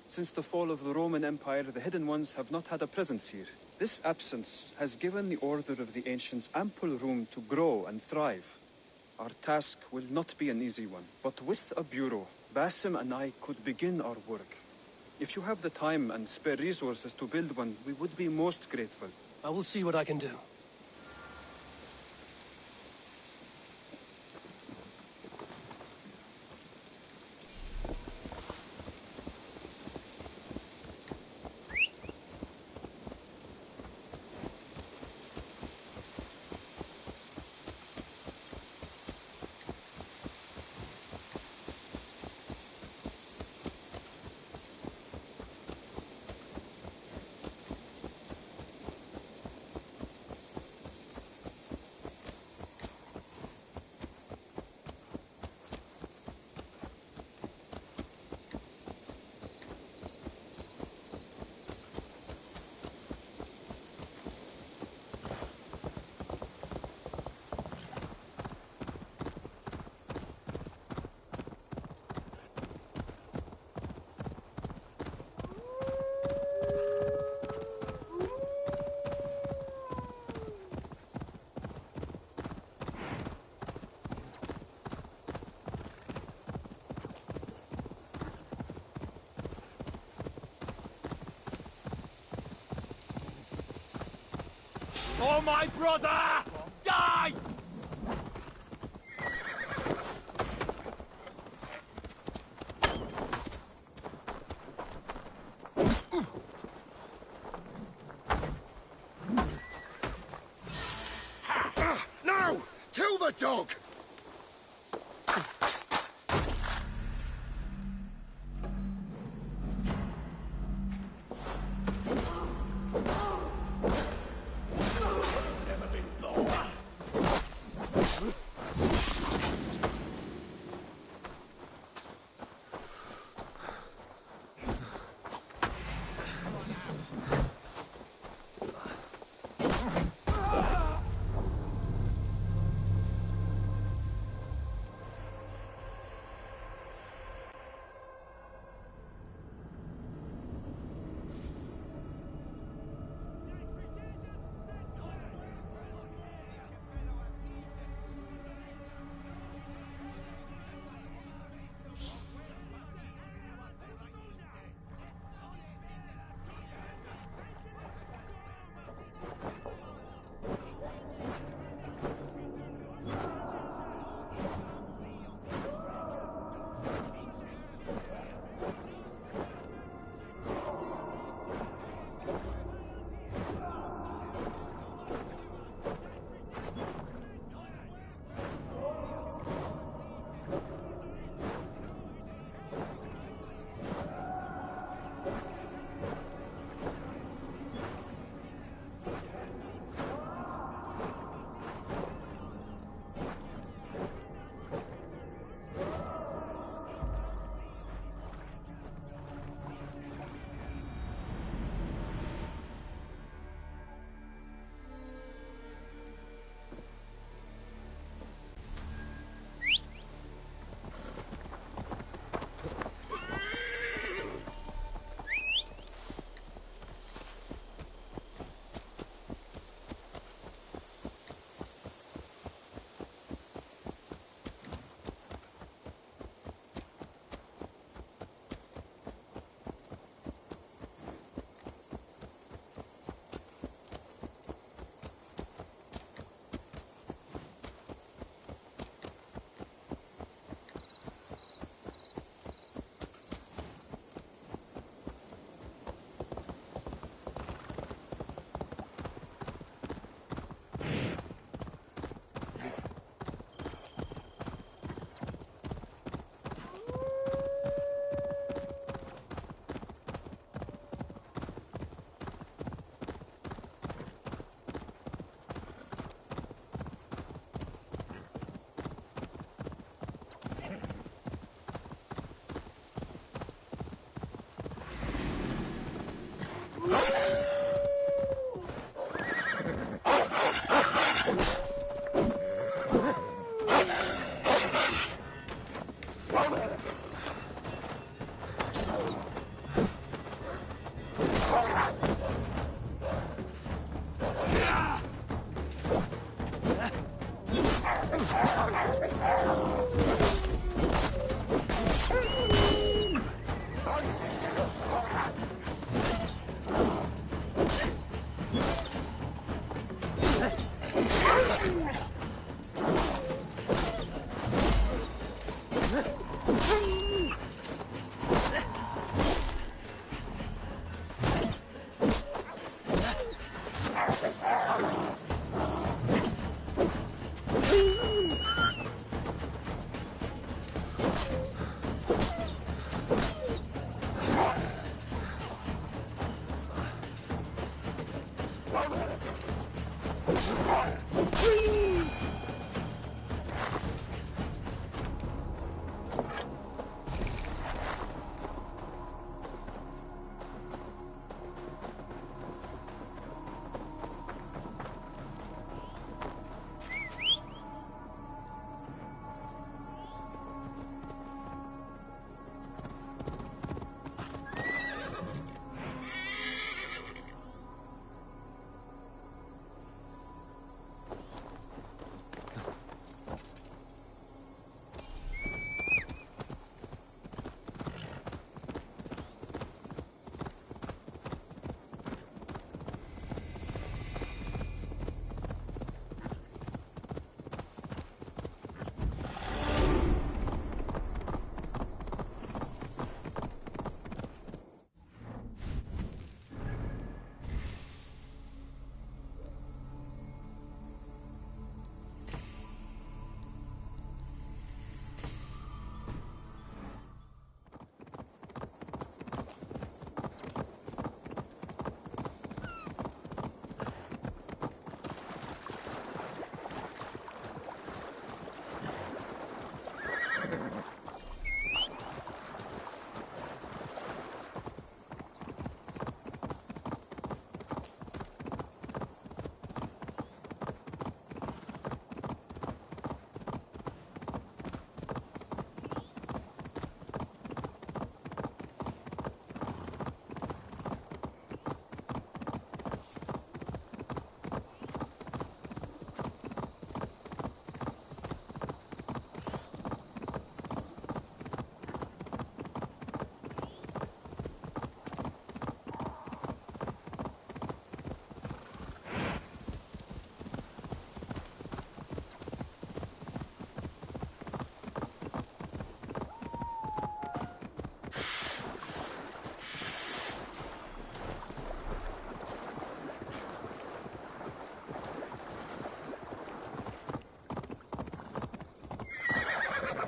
Since the fall of the Roman Empire, the Hidden Ones have not had a presence here. This absence has given the Order of the Ancients ample room to grow and thrive. Our task will not be an easy one, but with a bureau, Basim and I could begin our work. If you have the time and spare resources to build one, we would be most grateful. I will see what I can do. For my brother! Die! Now! Kill the dog! Never been born.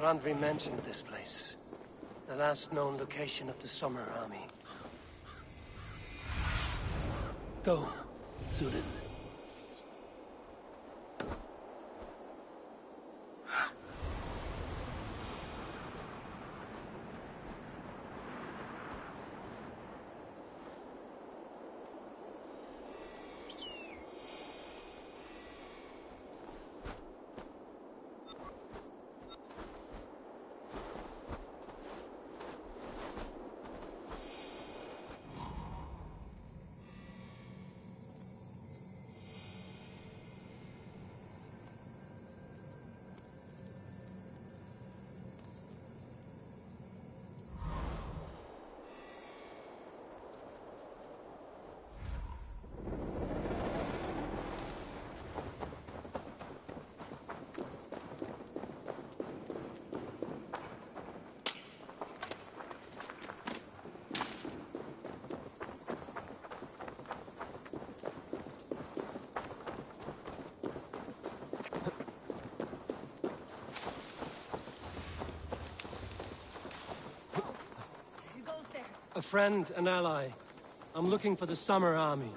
Randvi mentioned this place. The last known location of the Summer Army. Go, Zudin. A friend, an ally. I'm looking for the Summer Army.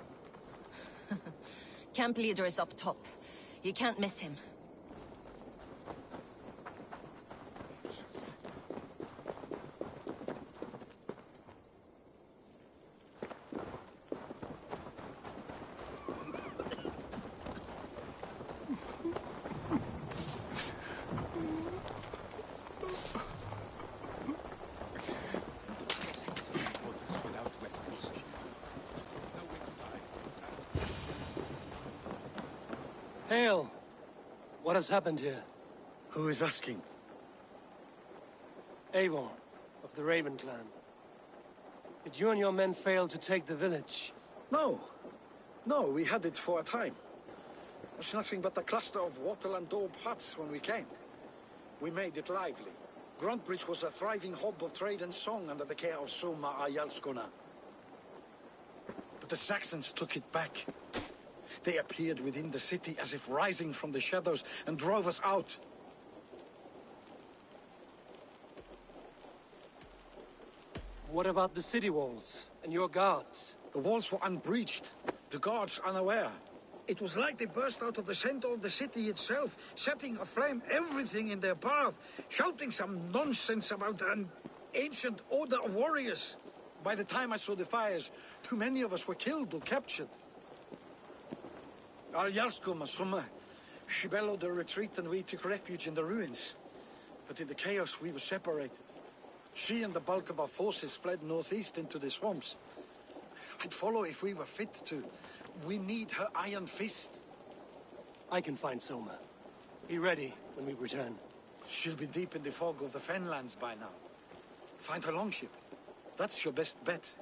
Camp leader is up top. You can't miss him. Hail! What has happened here? Who is asking? Eivor, of the Raven clan. Did you and your men fail to take the village? No. No, we had it for a time. There's nothing but a cluster of wattle and daub huts when we came. We made it lively. Gruntbridge was a thriving hub of trade and song under the care of Soma Ayalskona. But the Saxons took it back. They appeared within the city as if rising from the shadows and drove us out. What about the city walls and your guards? The walls were unbreached, the guards unaware. It was like they burst out of the center of the city itself, setting aflame everything in their path, shouting some nonsense about an ancient order of warriors. By the time I saw the fires, too many of us were killed or captured. Our Jarlskoma, Summa, she bellowed a retreat and we took refuge in the ruins. But in the chaos we were separated. She and the bulk of our forces fled northeast into the swamps. I'd follow if we were fit to. We need her iron fist. I can find Soma. Be ready when we return. She'll be deep in the fog of the Fenlands by now. Find her longship. That's your best bet.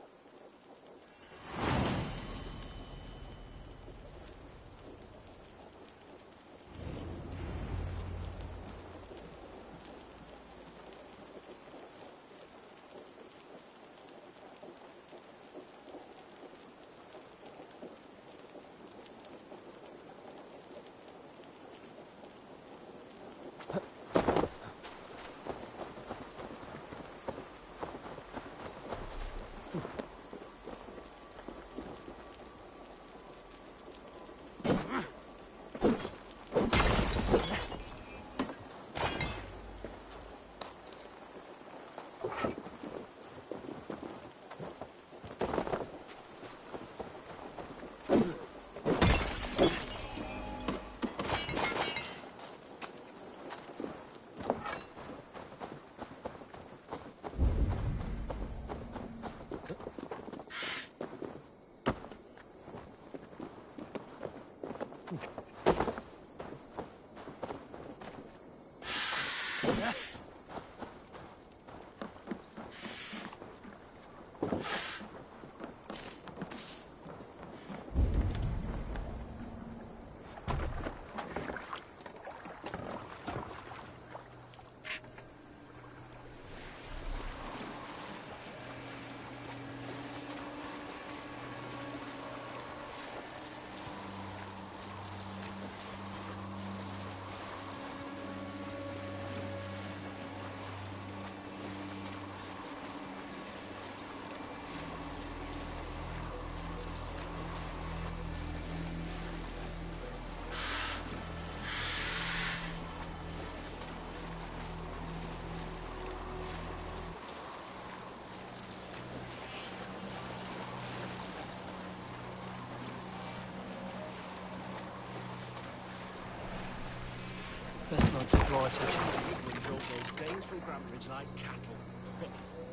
draw attention. England drove those Danes from Grantbridge like cattle.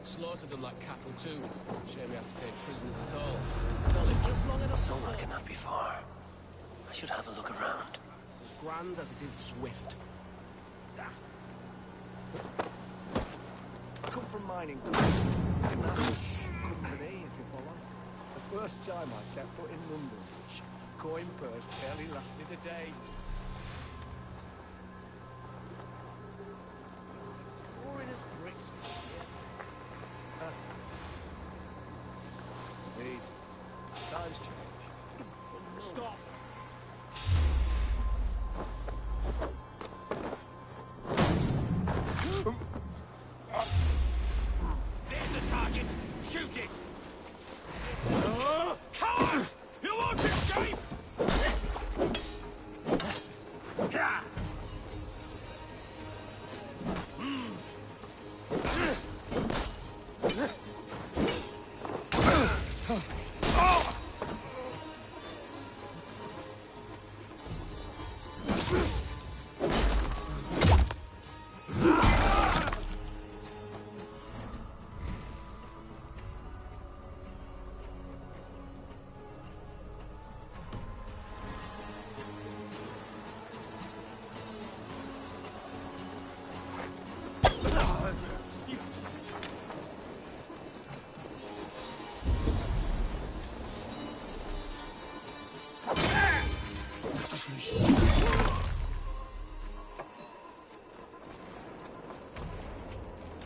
Slaughtered them like cattle too. Shame we have to take prisoners at all. They'll live just long enough. Soma cannot be far. I should have a look around. It's as grand as it is swift. I come from mining. Couldn't believe, if you follow. The first time I set foot in London, coin purse barely lasted a day. Boring as bricks. Indeed. Times change. Stop! There's the target! Shoot it! Coward! You won't escape!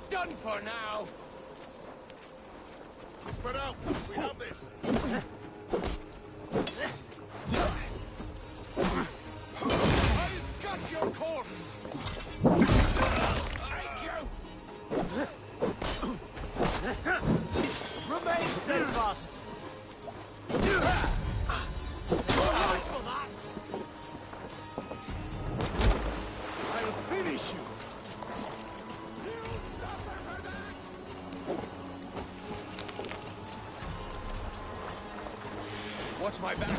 Done for now! Spread out! We have this! I've got your corpse! Take you! Remain steadfast! Right for that! I'll finish you! Watch my back!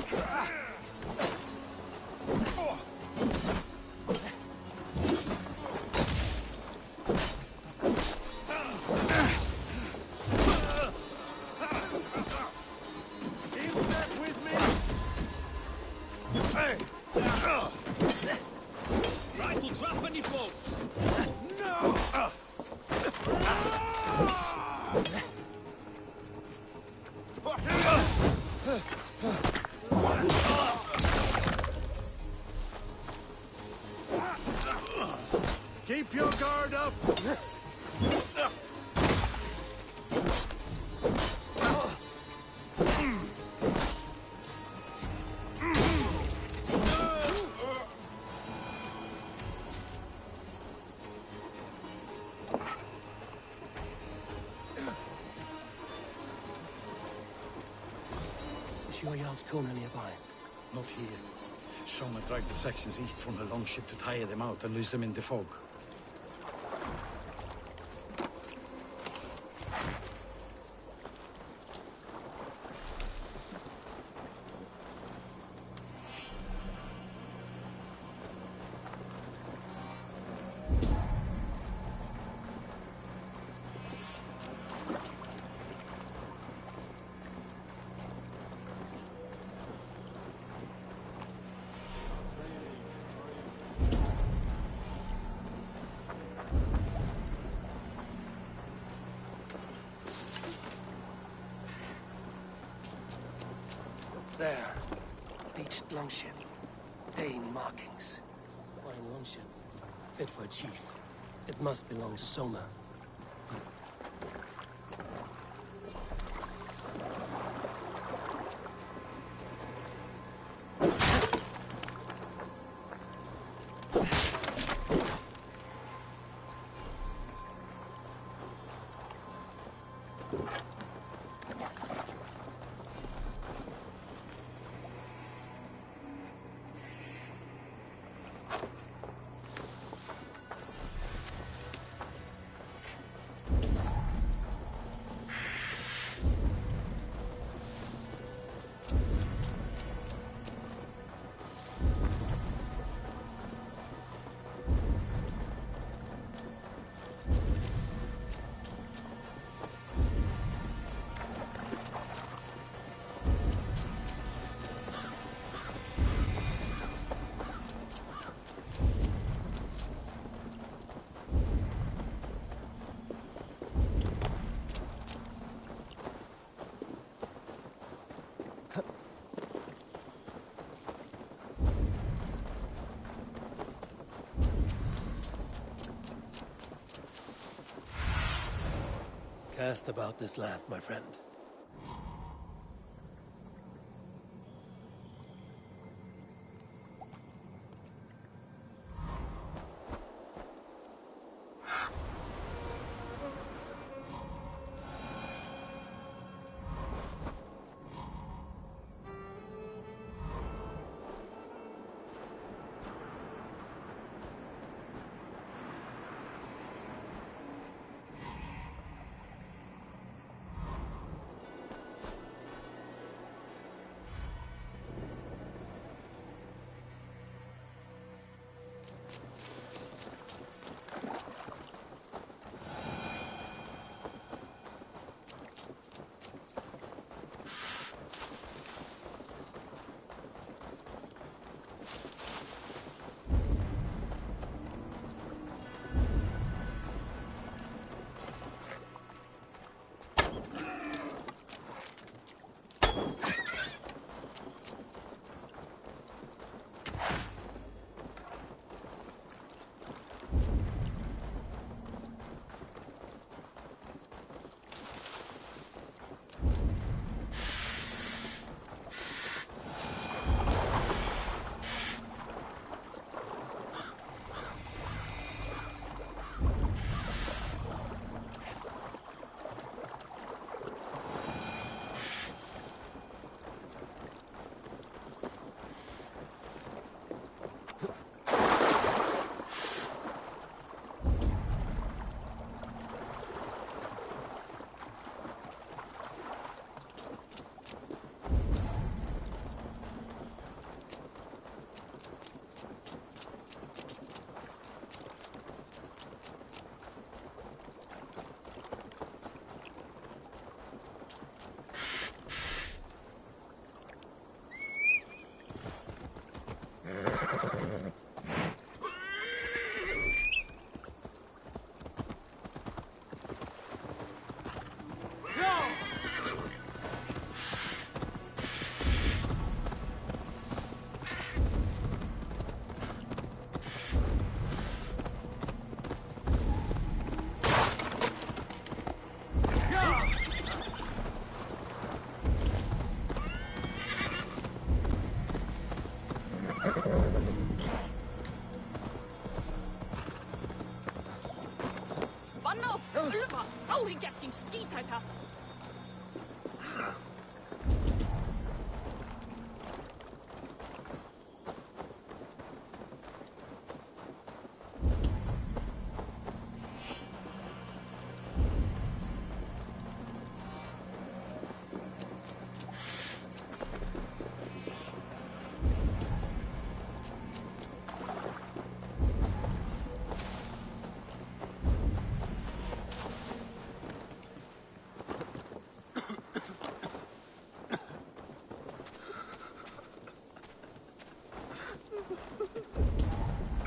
Try to trap any folks! No! Keep your guard up! Is your Jarl's Kuna nearby? Not here. Soma dragged the Saxons east from the longship to tire them out and lose them in the fog. There. Beached longship. Dane markings. Fine longship. Fit for a chief. It must belong to Soma. asked about this land, my friend. Casting ski tata.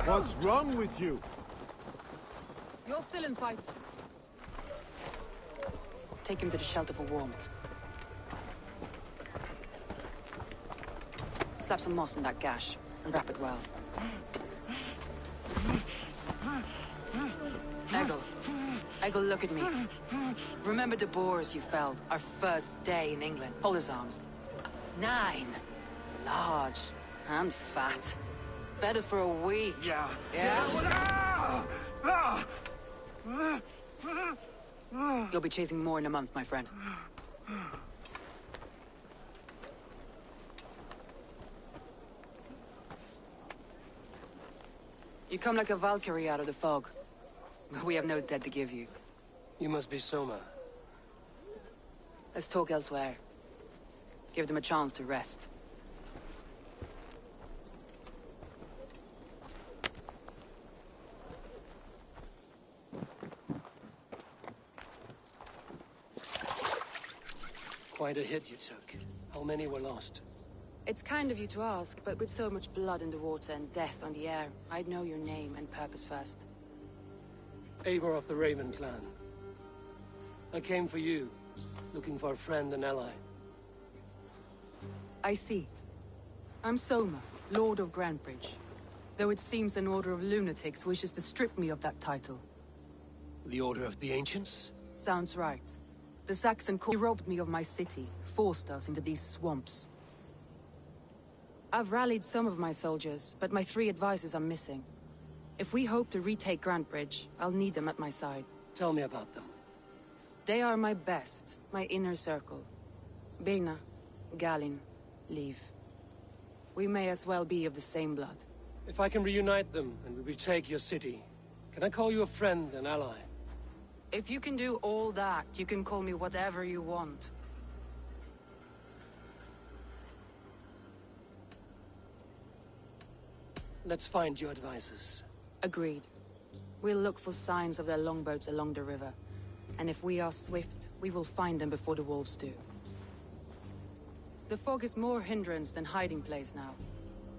What's wrong with you? You're still in fight. Take him to the shelter for warmth. Slap some moss in that gash, and wrap it well. Eggle, look at me. Remember the boars you felled, our first day in England? Hold his arms. 9. Large and fat. Fed us for a week. Yeah. You'll be chasing more in a month, my friend. You come like a Valkyrie out of the fog. We have no dead to give you. You must be Soma. Let's talk elsewhere. Give them a chance to rest. Quite a hit you took. How many were lost? It's kind of you to ask, but with so much blood in the water and death on the air, I'd know your name and purpose first. Eivor of the Raven clan. I came for you, looking for a friend and ally. I see. I'm Soma, Lord of Grantebridge. Though it seems an order of lunatics wishes to strip me of that title. The Order of the Ancients? Sounds right. The Saxon robbed me of my city, forced us into these swamps. I've rallied some of my soldiers, but my 3 advisors are missing. If we hope to retake Grantebridge, I'll need them at my side. Tell me about them. They are my best, my inner circle. Birna, Galin, Liv. We may as well be of the same blood. If I can reunite them and we retake your city, can I call you a friend and ally? If you can do all that, you can call me whatever you want. Let's find your advisors. Agreed. We'll look for signs of their longboats along the river. And if we are swift, we will find them before the wolves do. The fog is more hindrance than hiding place now.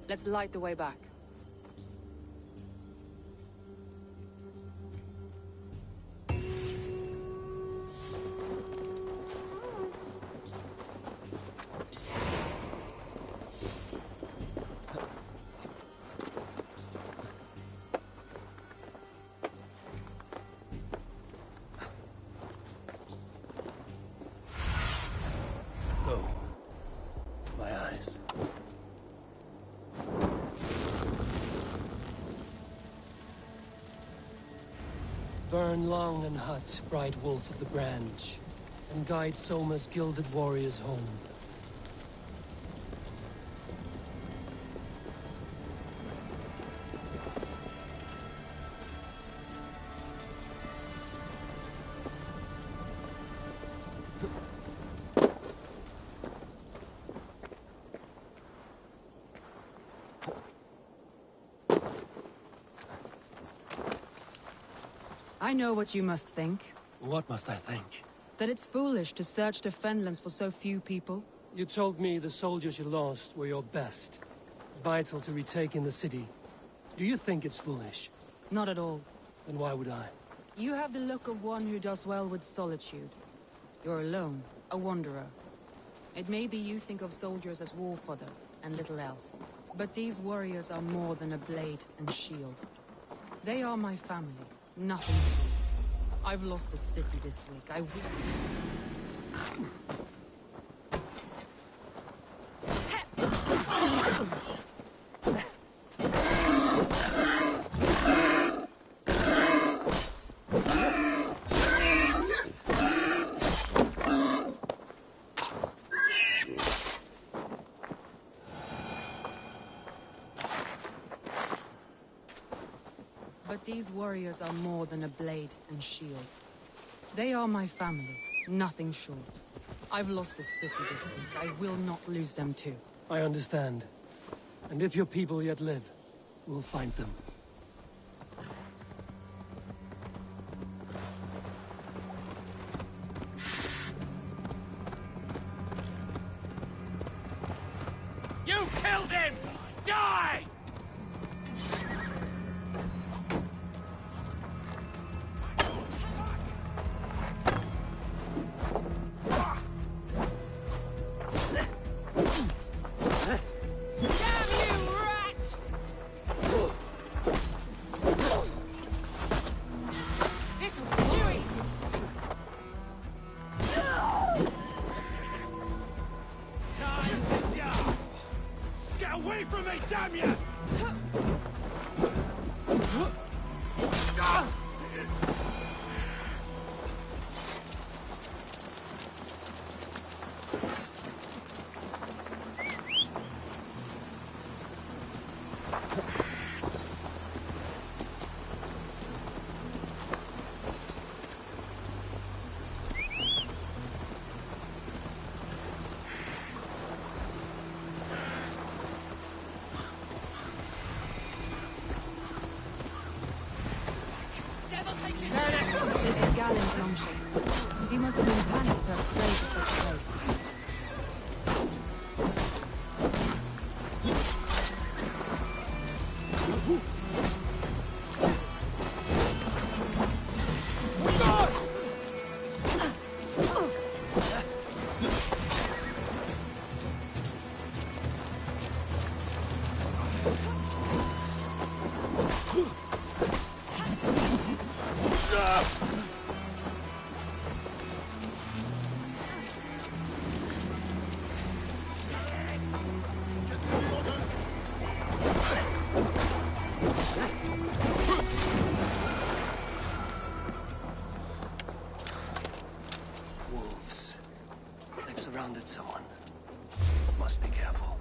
Let's light the way back. Burn long and hot, bright wolf of the branch, and guide Soma's gilded warriors home. I know what you must think. What must I think? That it's foolish to search the Fenlands for so few people. You told me the soldiers you lost were your best. Vital to retaking the city. Do you think it's foolish? Not at all. Then why would I? You have the look of one who does well with solitude. You're alone, a wanderer. It may be you think of soldiers as war fodder, and little else. But these warriors are more than a blade and shield. They are my family. Nothing. I've lost a city this week. I will. But these warriors are more than a blade and shield. They are my family, nothing short. I've lost a city this week. I will not lose them too. I understand. And if your people yet live, we'll find them. You killed him! Die! Away from me, damn you! This is Galen's longship. He must have been panicked to have strayed to such a place. Must be careful.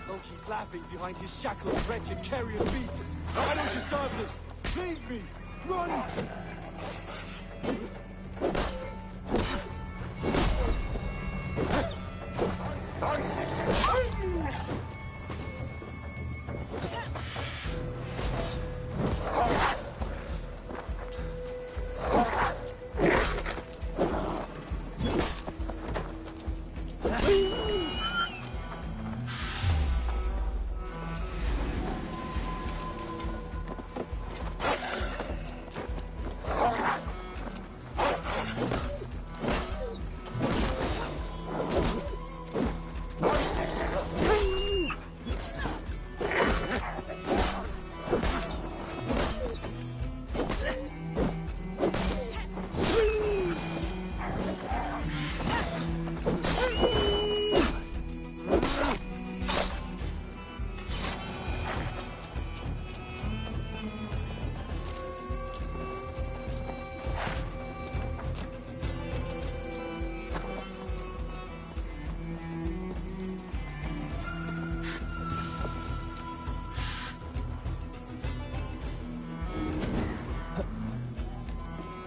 Loki's laughing behind his shackles, wretched carrion beasts. I don't deserve this. Leave me. Run!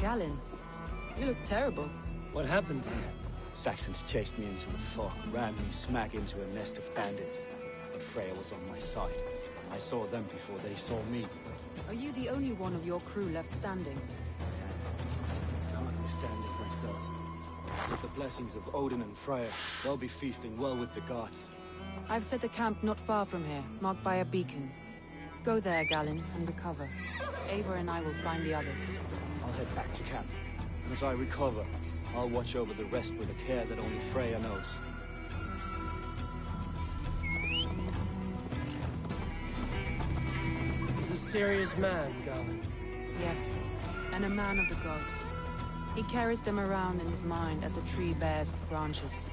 Galen, you look terrible. What happened here? Saxons chased me into a fog, ran me smack into a nest of bandits. But Freya was on my side. I saw them before they saw me. Are you the only one of your crew left standing? Currently standing myself. With the blessings of Odin and Freya, they'll be feasting well with the gods. I've set a camp not far from here, marked by a beacon. Go there, Galen, and recover. Eivor and I will find the others. I'll head back to camp. And as I recover, I'll watch over the rest with a care that only Freya knows. He's a serious man, Galen. Yes, and a man of the gods. He carries them around in his mind as a tree bears its branches.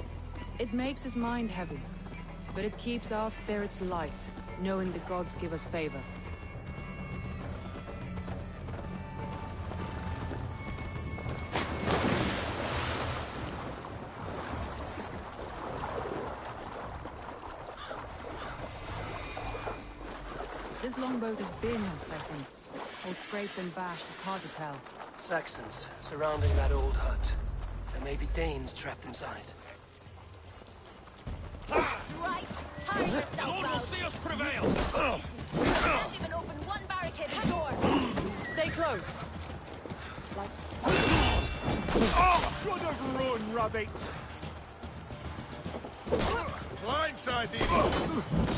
It makes his mind heavy, but it keeps our spirits light, knowing the gods give us favor. This longboat is Birna's, I think. All scraped and bashed, it's hard to tell. Saxons surrounding that old hut. There may be Danes trapped inside. That's right. Tire yourself out. Lord will see us prevail. We can't even open one barricaded door. Stay close. Oh, should have run, rabbit! Blindside these!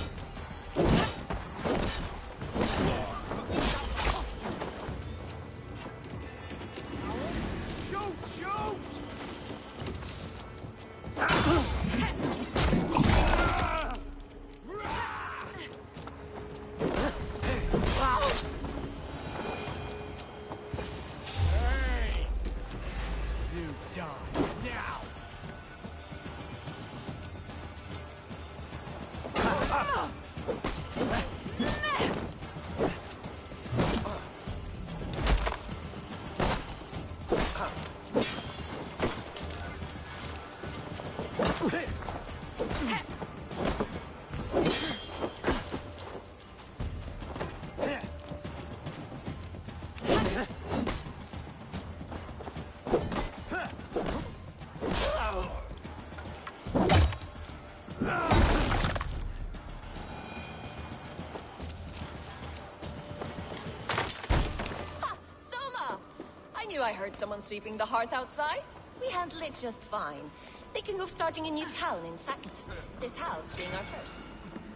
I heard someone sweeping the hearth outside. We handle it just fine. Thinking of starting a new town, in fact. This house being our first.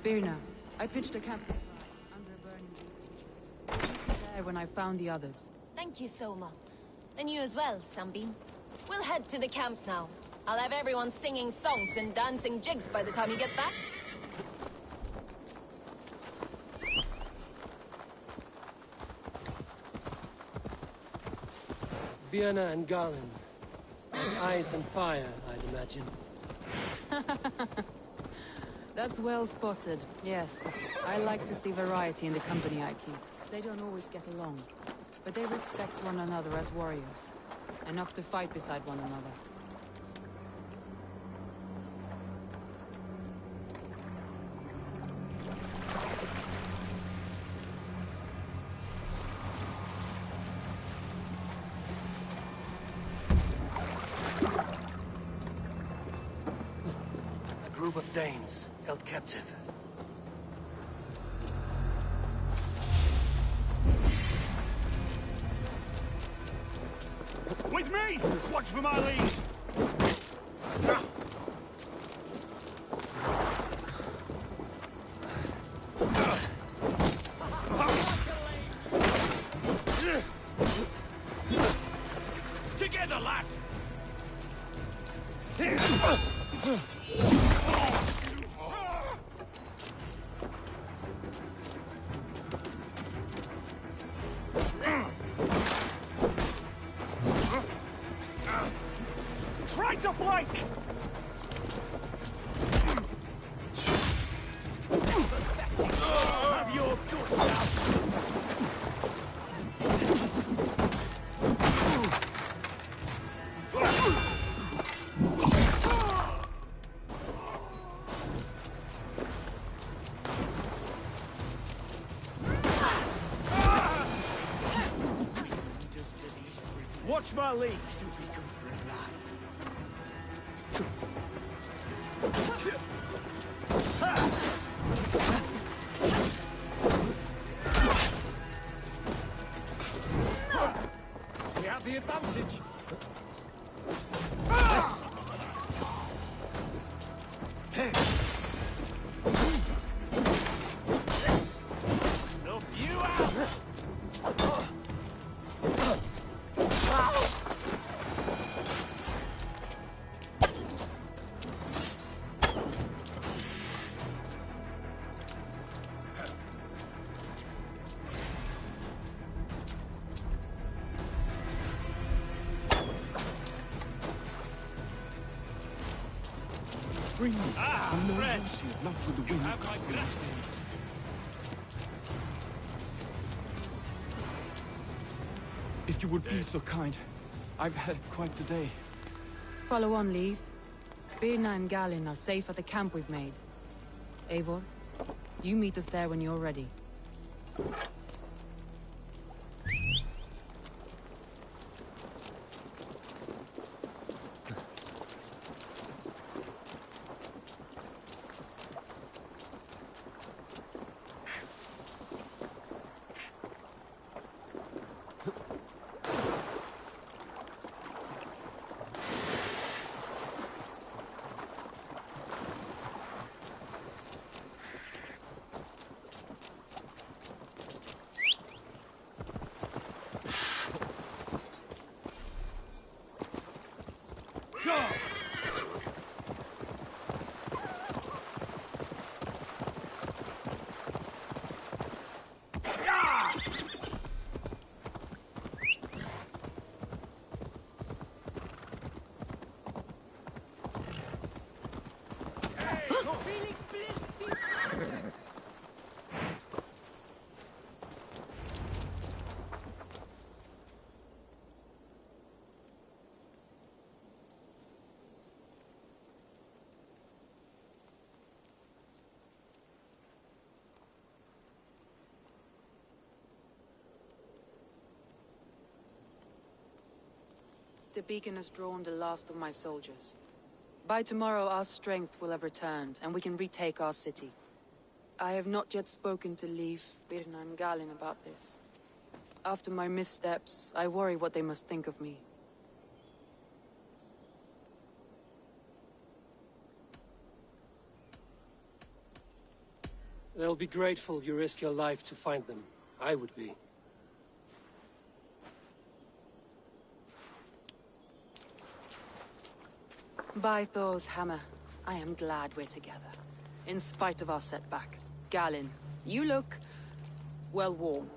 Birna, I pitched a camp under a burning there when I found the others. Thank you, Soma. And you as well, Sunbeam. We'll head to the camp now. I'll have everyone singing songs and dancing jigs by the time you get back. Birna and Galen. Like ice and fire, I'd imagine. That's well spotted, yes. I like to see variety in the company I keep. They don't always get along, but they respect one another as warriors. Enough to fight beside one another. group of Danes held captive. With me! Watch for my lead! Together, lad! Try to flank! Have your guts out! Watch my lead! We have the advantage! Snuff you out! Bring me. I'm no friend. use here, not for the You wind have my for your blessing. sins. If you would be so kind, I've had quite the day. Follow on, Leave. Birna and Galin are safe at the camp we've made. Eivor, you meet us there when you're ready. The beacon has drawn the last of my soldiers. By tomorrow, our strength will have returned, and we can retake our city. I have not yet spoken to Leif, Birna, and Galin about this. After my missteps, I worry what they must think of me. They'll be grateful you risk your life to find them. I would be. By Thor's hammer, I am glad we're together. In spite of our setback. Galin, you look... well worn.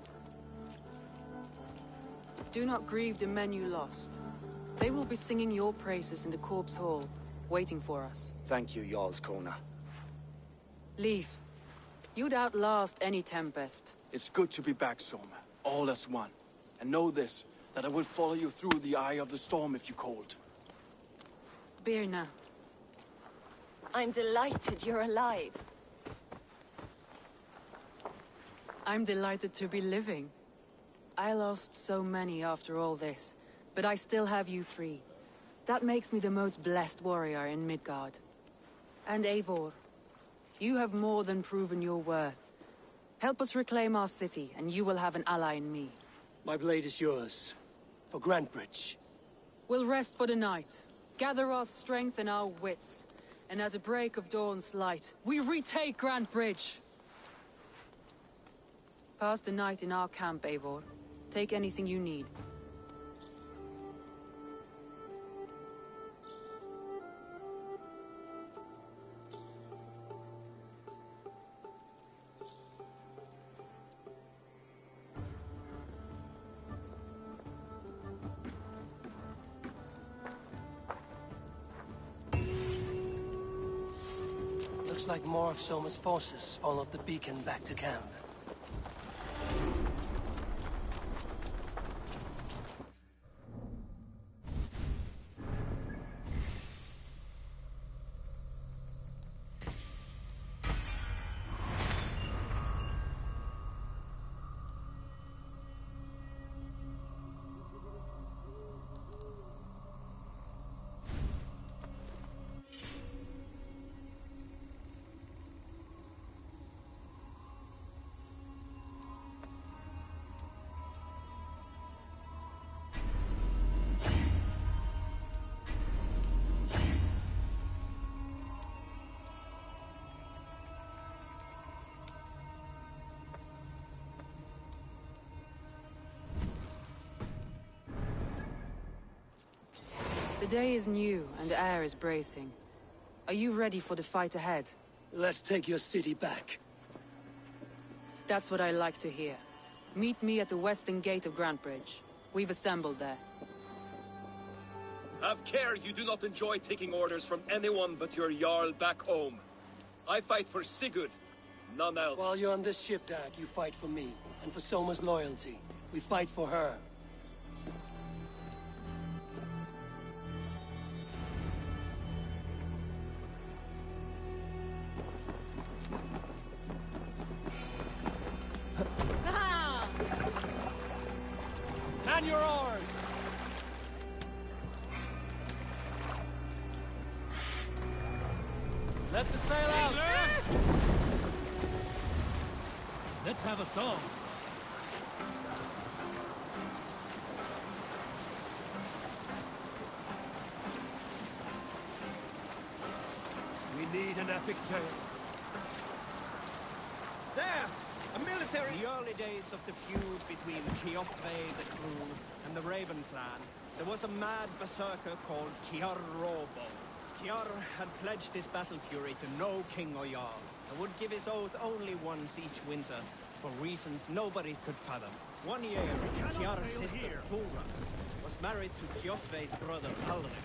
Do not grieve the men you lost. They will be singing your praises in the Corpse Hall, waiting for us. Thank you, Jarl's Kona. Leif, you'd outlast any tempest. It's good to be back, Soma, all as one. And know this, that I will follow you through the eye of the storm if you called. Birna. I'm delighted you're alive. I'm delighted to be living. I lost so many after all this, but I still have you three. That makes me the most blessed warrior in Midgard. And Eivor, you have more than proven your worth. Help us reclaim our city, and you will have an ally in me. My blade is yours. For Grantebridge. We'll rest for the night, gather our strength and our wits, and at the break of dawn's light, we retake Grantebridge! Pass the night in our camp, Eivor. Take anything you need. Looks like more of Soma's forces followed the beacon back to camp. The day is new, and the air is bracing. Are you ready for the fight ahead? Let's take your city back. That's what I like to hear. Meet me at the western gate of Grantebridge. We've assembled there. Have care you do not enjoy taking orders from anyone but your Jarl back home. I fight for Sigurd, none else. While you're on this ship, Dag, you fight for me, and for Soma's loyalty. We fight for her. Man your oars! Let the sail out! Let's have a song. We need an epic tale. There! A military... In the early days of the feud between Kjotve the Cruel and the Raven clan, there was a mad berserker called Kiar Robo. Kiar had pledged his battle fury to no king or jarl, and would give his oath only once each winter, for reasons nobody could fathom. One year, Kiar's sister, Thora, was married to Kjotve's brother, Alrik.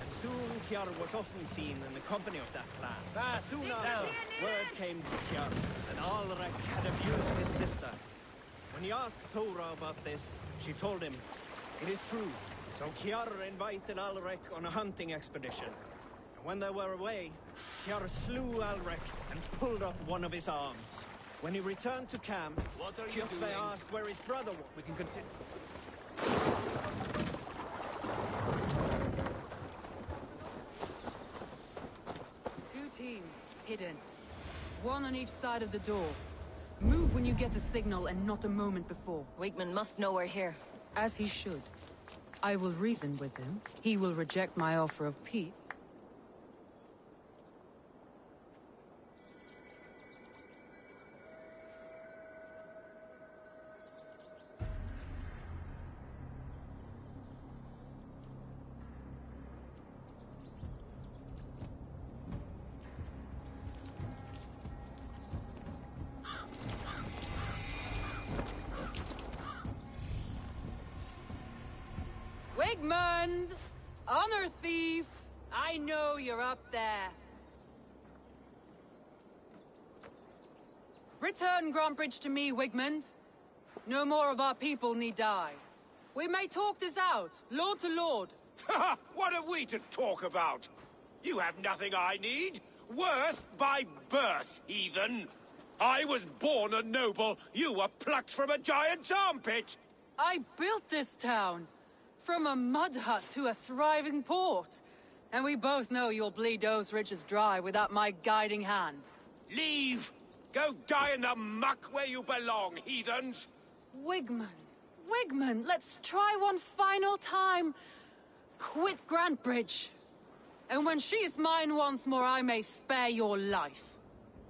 And soon, Kiar was often seen in the company of that clan. But soon after, word came to Kiar that Alrik had abused his sister. When he asked Thora about this, she told him, "It is true." So Kiar invited Alrik on a hunting expedition. And when they were away, Kiar slew Alrik and pulled off one of his arms. When he returned to camp, Kjotve asked where his brother was. We can continue. Two teams, hidden. One on each side of the door. Move when you get the signal and not a moment before. Wigman must know we're here. As he should. I will reason with him. He will reject my offer of peace. Wigmund! Honor thief! I know you're up there. Return Grantebridge to me, Wigmund. No more of our people need die. We may talk this out, lord to lord. Ha! What have we to talk about? You have nothing I need. Worth by birth, heathen. I was born a noble. You were plucked from a giant's armpit. I built this town. From a mud hut to a thriving port. And we both know you'll bleed those riches dry without my guiding hand. Leave! Go die in the muck where you belong, heathens! Wigmund, Wigmund, let's try one final time. Quit Grantbridge. And when she is mine once more, I may spare your life.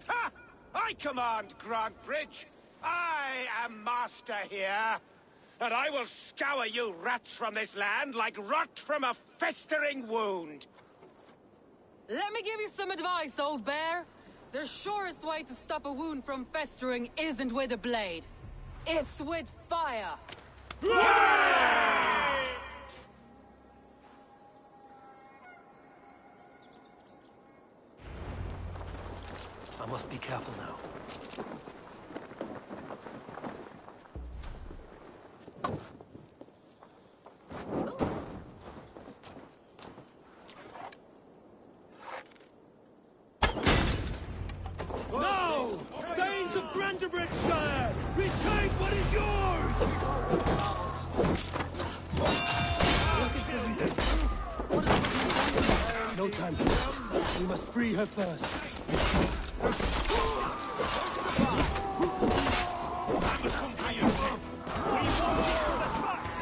Ha! I command Grantbridge! I am master here! And I will scour you rats from this land like rot from a festering wound! Let me give you some advice, old bear. The surest way to stop a wound from festering isn't with a blade. It's with fire! I must be careful now. No! Danes of Grantebridgeshire! Retake what is yours! No time for that. We must free her first. I must come for you! We won't get the backs!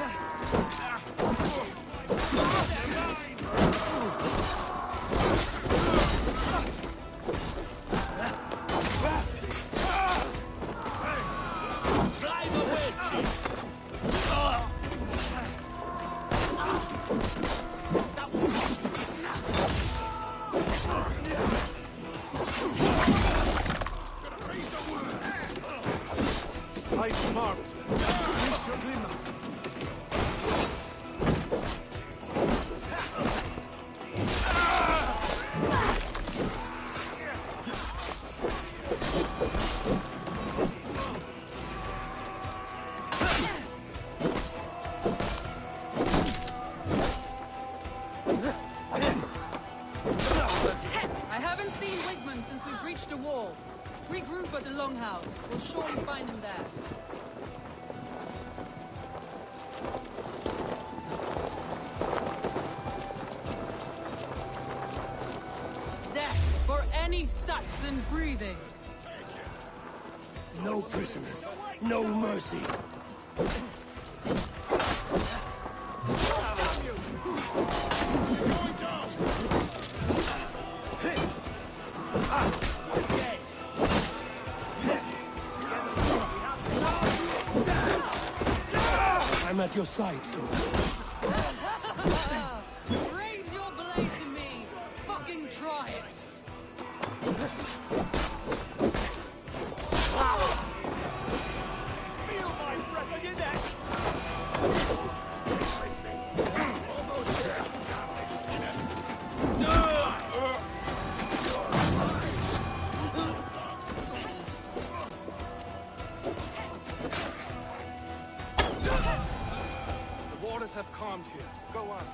Drive away, chief! Fight smart. Use your glimmers. I haven't seen Wigmund since we breached the wall. Regroup at the Longhouse. We'll surely find him there. Death for any Saxon breathing. No prisoners. No mercy. I'm at your side, sir. Raise your blade to me. Fucking try it. Feel my breath on your neck! Almost there. The waters have calmed here. Go on.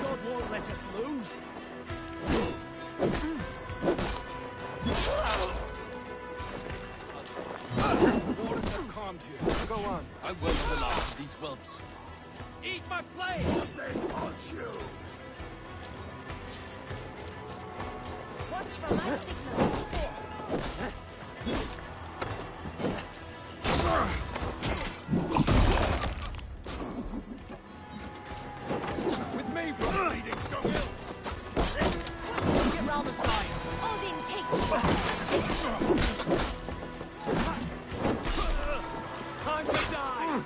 God won't let us lose. The waters have calmed here. Go on. I welcome the last of these whelps. Eat my blade! They want you. Watch for my signal. With me, brother! Bleeding dunghill! Get round the side! Odin, take Time to die!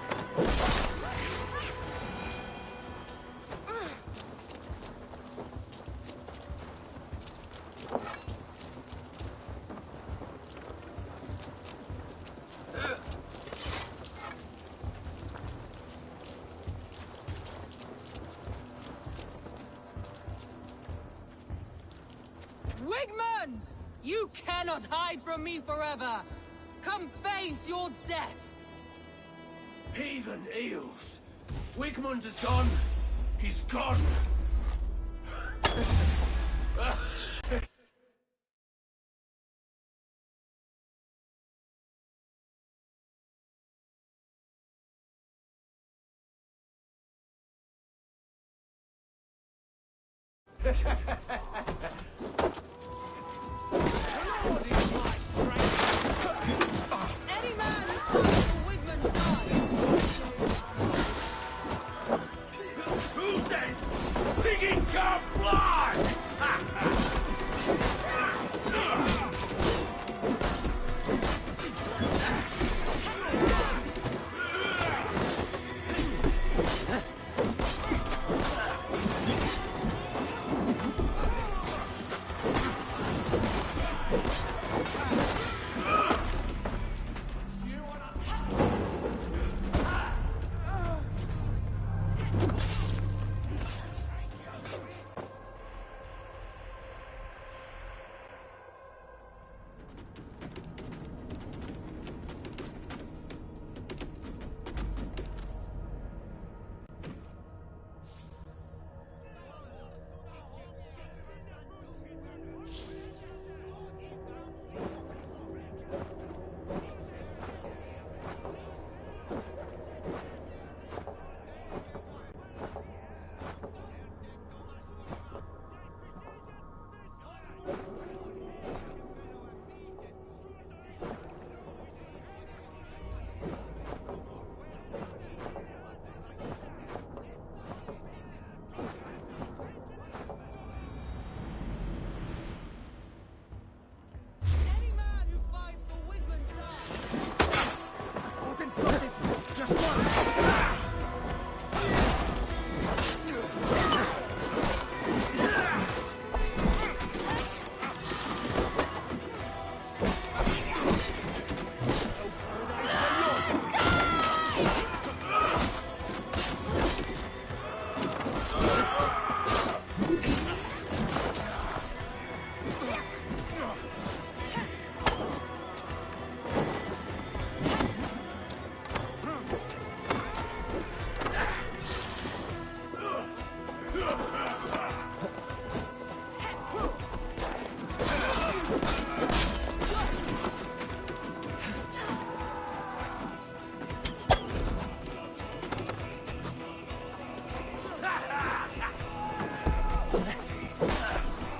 Wigmund! You cannot hide from me forever! Come face your death! Heathen eels! Wigmund is gone! He's gone! Any man who fights for Wigman dies! Tuesday! Piggy can't fly! Any man who fights for Wigman dies! Odin, stop this! Just one!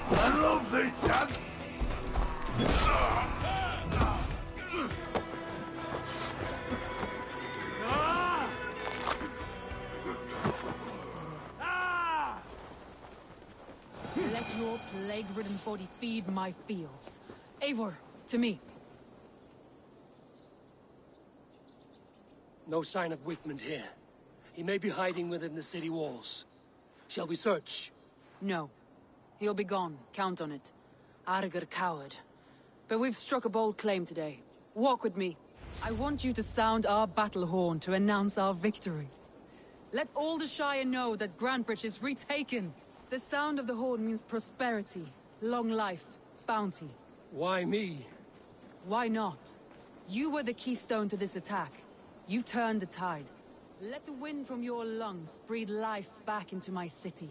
I love this, Dad! Let your plague-ridden body feed my fields. Eivor, to me. No sign of Wigmund here. He may be hiding within the city walls. Shall we search? No. He'll be gone, count on it. Arger coward. But we've struck a bold claim today. Walk with me. I want you to sound our battle horn to announce our victory. Let all the Shire know that Grantebridge is retaken. The sound of the horn means prosperity, long life, bounty. Why me? Why not? You were the keystone to this attack. You turned the tide. Let the wind from your lungs breathe life back into my city.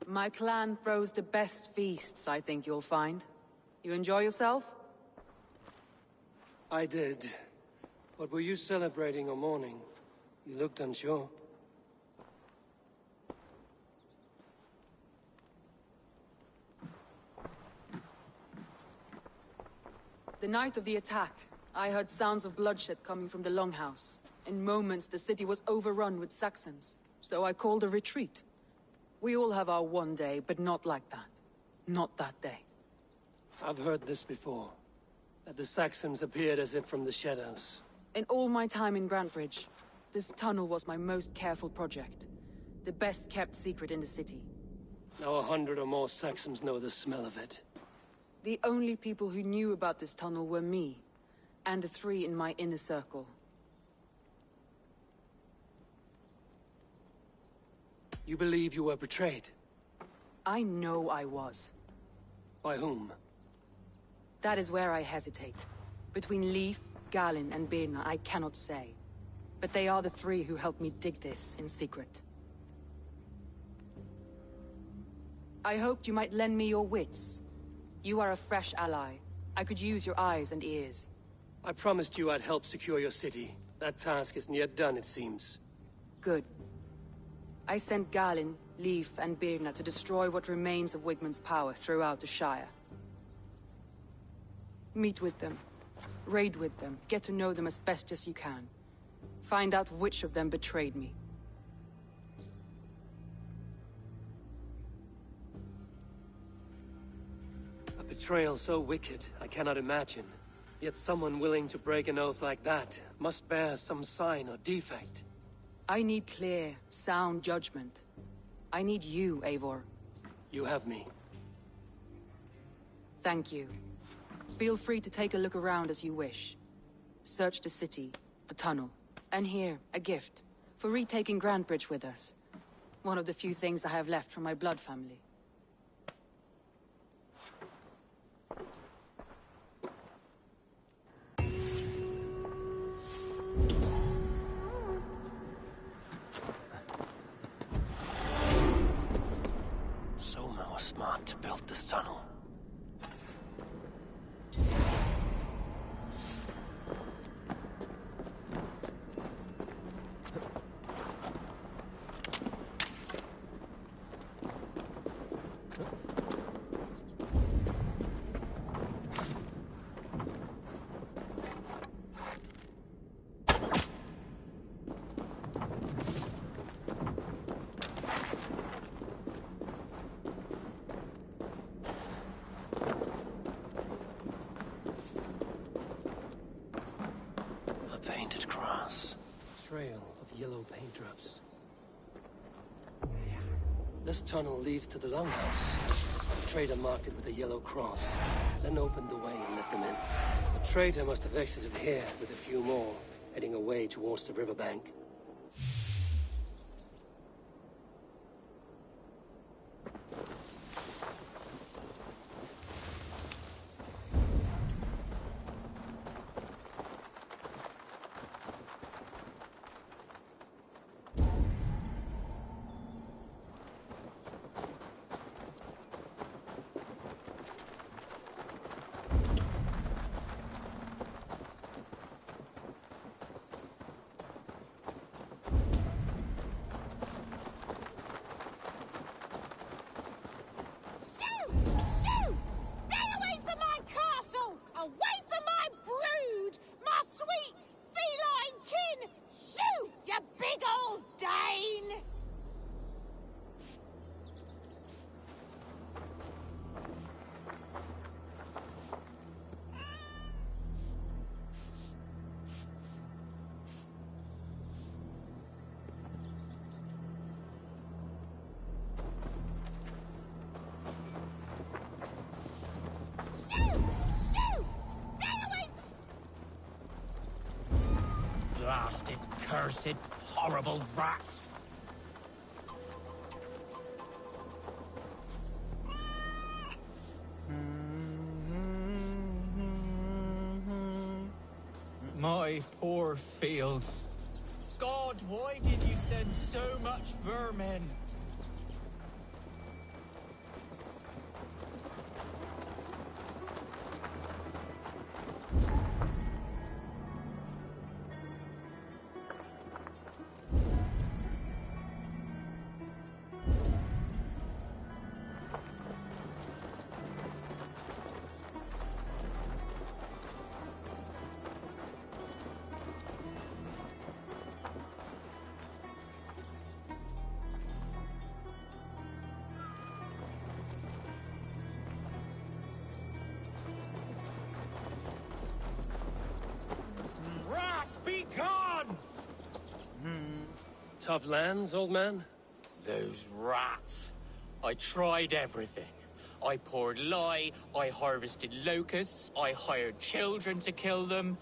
My clan throws the best feasts, I think you'll find. You enjoy yourself? I did. But were you celebrating or mourning? You looked unsure. The night of the attack, I heard sounds of bloodshed coming from the Longhouse. In moments, the city was overrun with Saxons, so I called a retreat. We all have our one day, but not like that. Not that day. I've heard this before. That the Saxons appeared as if from the shadows. In all my time in Grantebridge, this tunnel was my most careful project. The best kept secret in the city. Now 100 or more Saxons know the smell of it. The only people who knew about this tunnel were me, and the 3 in my inner circle. You believe you were betrayed? I know I was. By whom? That is where I hesitate. Between Leif, Galin, and Birna, I cannot say. But they are the 3 who helped me dig this in secret. I hoped you might lend me your wits. You are a fresh ally. I could use your eyes and ears. I promised you I'd help secure your city. That task isn't yet done, it seems. Good. I sent Galin, Leif, and Birna to destroy what remains of Wigmund's power throughout the Shire. Meet with them. Raid with them. Get to know them as best as you can. Find out which of them betrayed me. A betrayal so wicked, I cannot imagine. Yet someone willing to break an oath like that must bear some sign or defect. I need clear, sound judgment. I need you, Eivor. You have me. Thank you. Feel free to take a look around as you wish. Search the city, the tunnel, and here, a gift, for retaking Grantebridge with us. One of the few things I have left from my blood family. Soma was smart to build this tunnel. Painted grass. Trail of yellow paint drops. This tunnel leads to the Longhouse. The trader marked it with a yellow cross, then opened the way and let them in. The trader must have exited here with a few more, heading away towards the riverbank. Blasted, cursed, horrible rats! My poor fields. God, why did you send so much vermin? Gone! Tough lands, old man? Those rats. I tried everything. I poured lye, I harvested locusts, I hired children to kill them.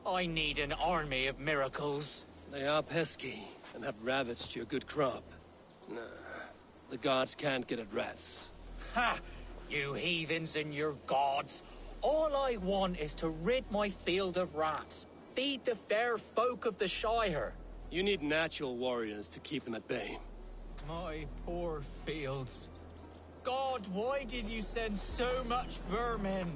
I need an army of miracles. They are pesky, and have ravaged your good crop. Nah, the gods can't get at rats. Ha! You heathens and your gods. All I want is to rid my field of rats. Feed the fair folk of the Shire. You need natural warriors to keep them at bay. My poor fields. God, why did you send so much vermin?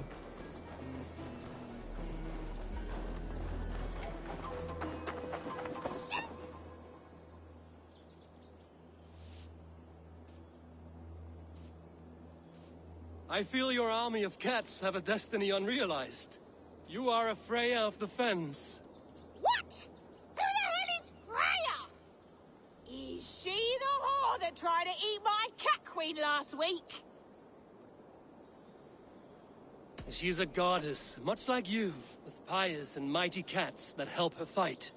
I feel your army of cats have a destiny unrealized. You are a Freya of the Fens. What? Who the hell is Freya? Is she the whore that tried to eat my cat queen last week? She's a goddess, much like you, with pious and mighty cats that help her fight.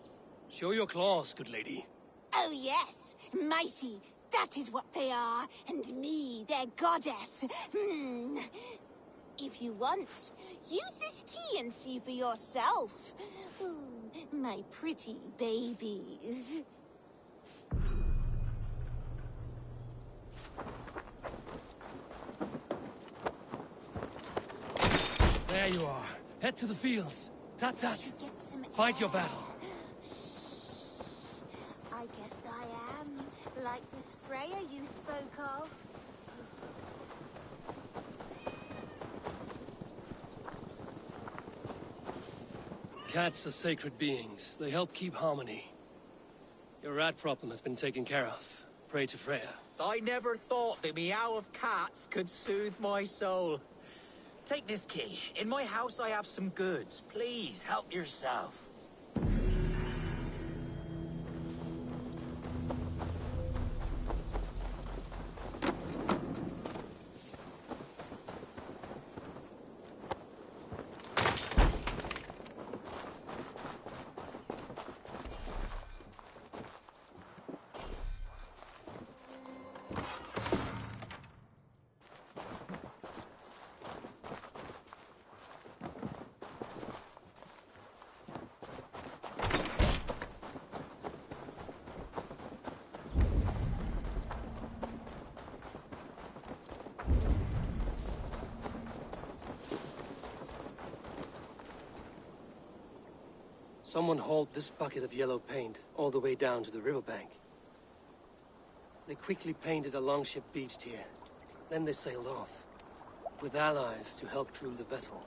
Show your claws, good lady. Oh yes, mighty. That is what they are, and me, their goddess. If you want, use this key and see for yourself. Ooh, my pretty babies. There you are. Head to the fields. Tat-tat. Fight your battle. I guess I am, like this Freya you spoke of. Cats are sacred beings. They help keep harmony. Your rat problem has been taken care of. Pray to Freya. I never thought the meow of cats could soothe my soul. Take this key. In my house I have some goods. Please, help yourself. Someone hauled this bucket of yellow paint all the way down to the riverbank. They quickly painted a longship beached here. Then they sailed off, with allies to help crew the vessel.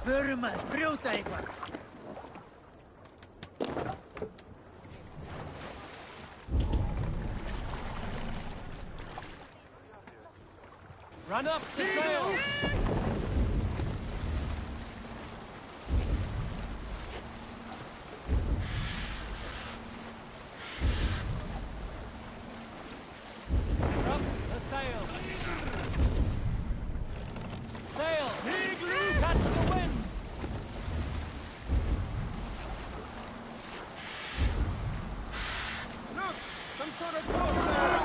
Förum að brjóta eitthvað. Run up the sail! Up the sail! Sail! Catch the wind! Look! Some sort of boat there!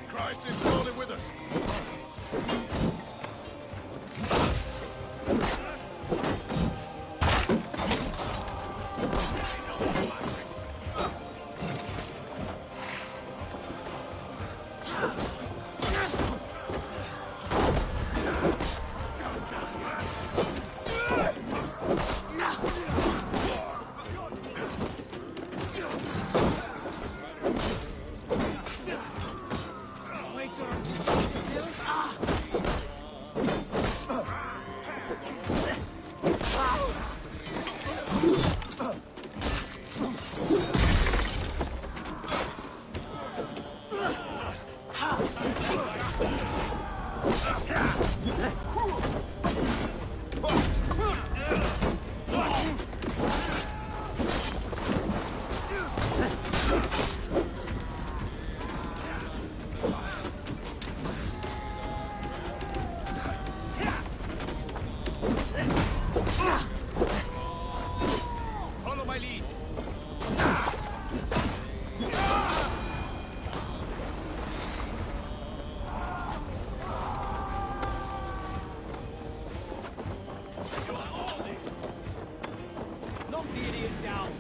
Christ is surely with us. Follow my lead. Knock the idiot down.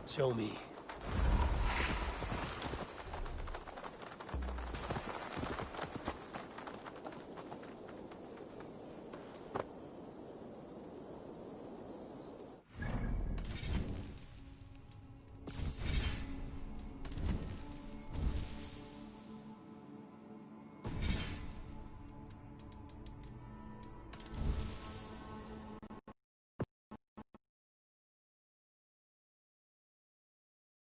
Show me.